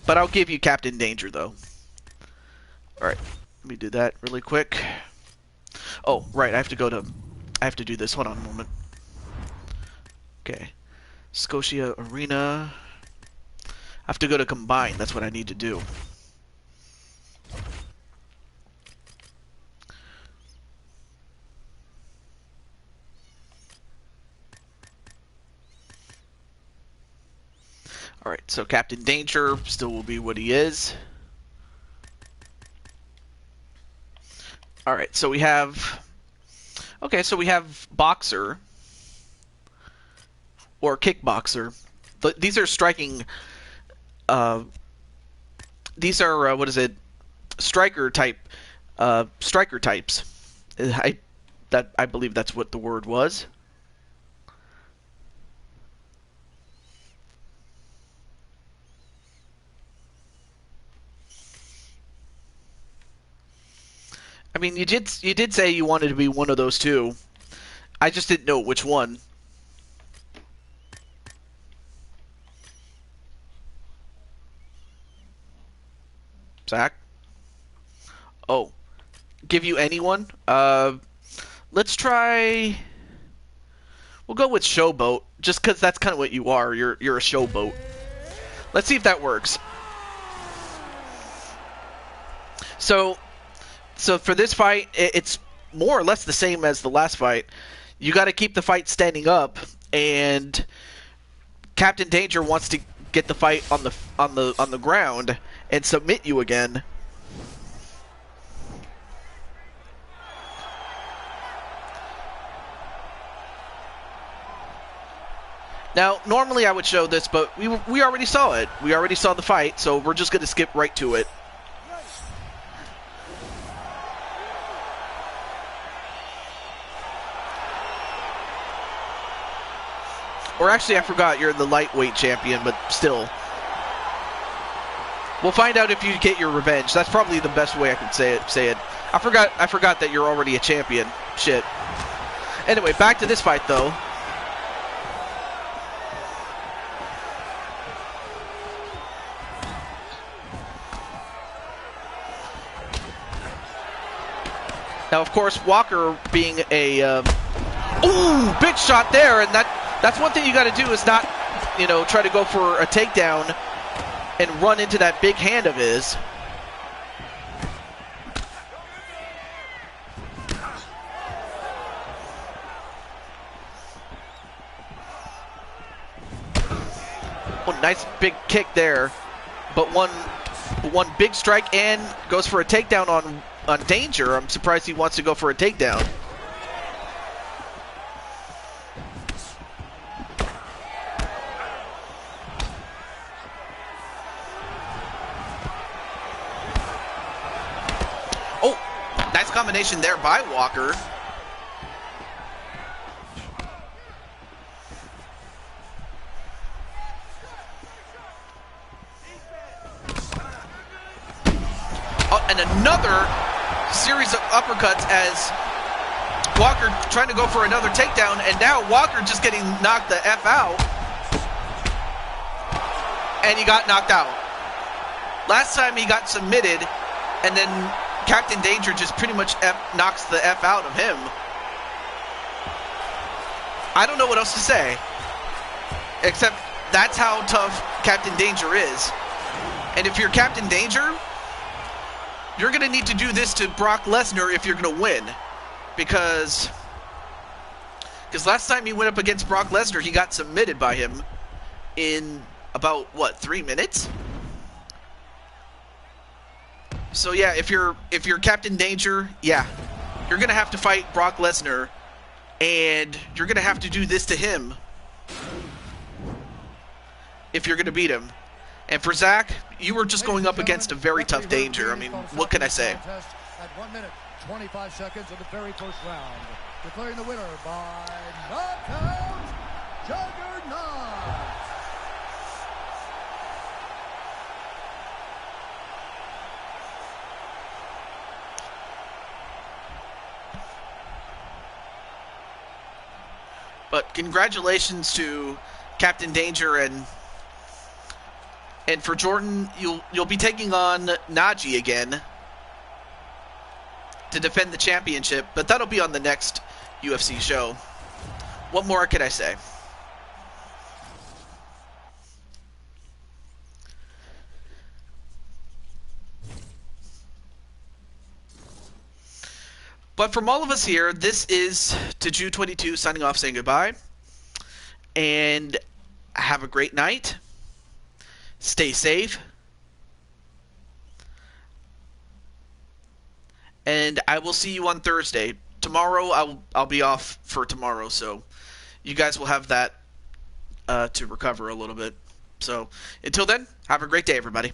But I'll give you Captain Danger though. All right, let me do that really quick. Oh, right, I have to do this. Hold on a moment. Okay. Scotia Arena. I have to go to Combine. That's what I need to do. Alright, so Captain Danger still will be what he is. Alright, so we have... Okay, so we have Boxer. Or Kickboxer. These are striking... these are, what is it? Striker types. I believe that's what the word was. I mean, you did say you wanted to be one of those 2. I just didn't know which one. Zach? Oh. Give you anyone? Let's try... We'll go with Showboat, just because that's kind of what you are. You're a showboat. Let's see if that works. So for this fight, it's more or less the same as the last fight. You got to keep the fight standing up, and Captain Danger wants to get the fight on the ground and submit you again. Now, normally I would show this, but we already saw it. We already saw the fight, so we're just going to skip right to it. Or actually, I forgot, you're the lightweight champion, but still. We'll find out if you get your revenge. That's probably the best way I can say it. I forgot that you're already a champion. Shit. Anyway, back to this fight, though. Now, of course, Walker being a Ooh, big shot there, and that's one thing you got to do is not, try to go for a takedown and run into that big hand of his. Oh, nice big kick there, but one big strike and goes for a takedown on Danger. I'm surprised he wants to go for a takedown. Oh, nice combination there by Walker. And another series of uppercuts as Walker trying to go for another takedown, and now Walker just getting knocked the F out. And he got knocked out. Last time he got submitted, and then Captain Danger just pretty much knocks the F out of him. I don't know what else to say, except that's how tough Captain Danger is. And if you're Captain Danger, you're going to need to do this to Brock Lesnar if you're going to win. Because last time he went up against Brock Lesnar, he got submitted by him in about, 3 minutes? So yeah, if you're Captain Danger, yeah, you're going to have to fight Brock Lesnar, and you're going to have to do this to him if you're going to beat him. And for Zach, you were just going up against a very tough Danger. I mean, what can I say? At 1 minute, 25 seconds of the very first round. Declaring the winner by knockout, Juggernaut. But congratulations to Captain Danger, and for Jordan, you'll be taking on Najee again to defend the championship, but that'll be on the next UFC show. What more can I say? But from all of us here, this is Taju22 signing off, saying goodbye. And have a great night. Stay safe. And I will see you on Thursday. Tomorrow, I'll be off for tomorrow, so you guys will have that to recover a little bit. So until then, have a great day, everybody.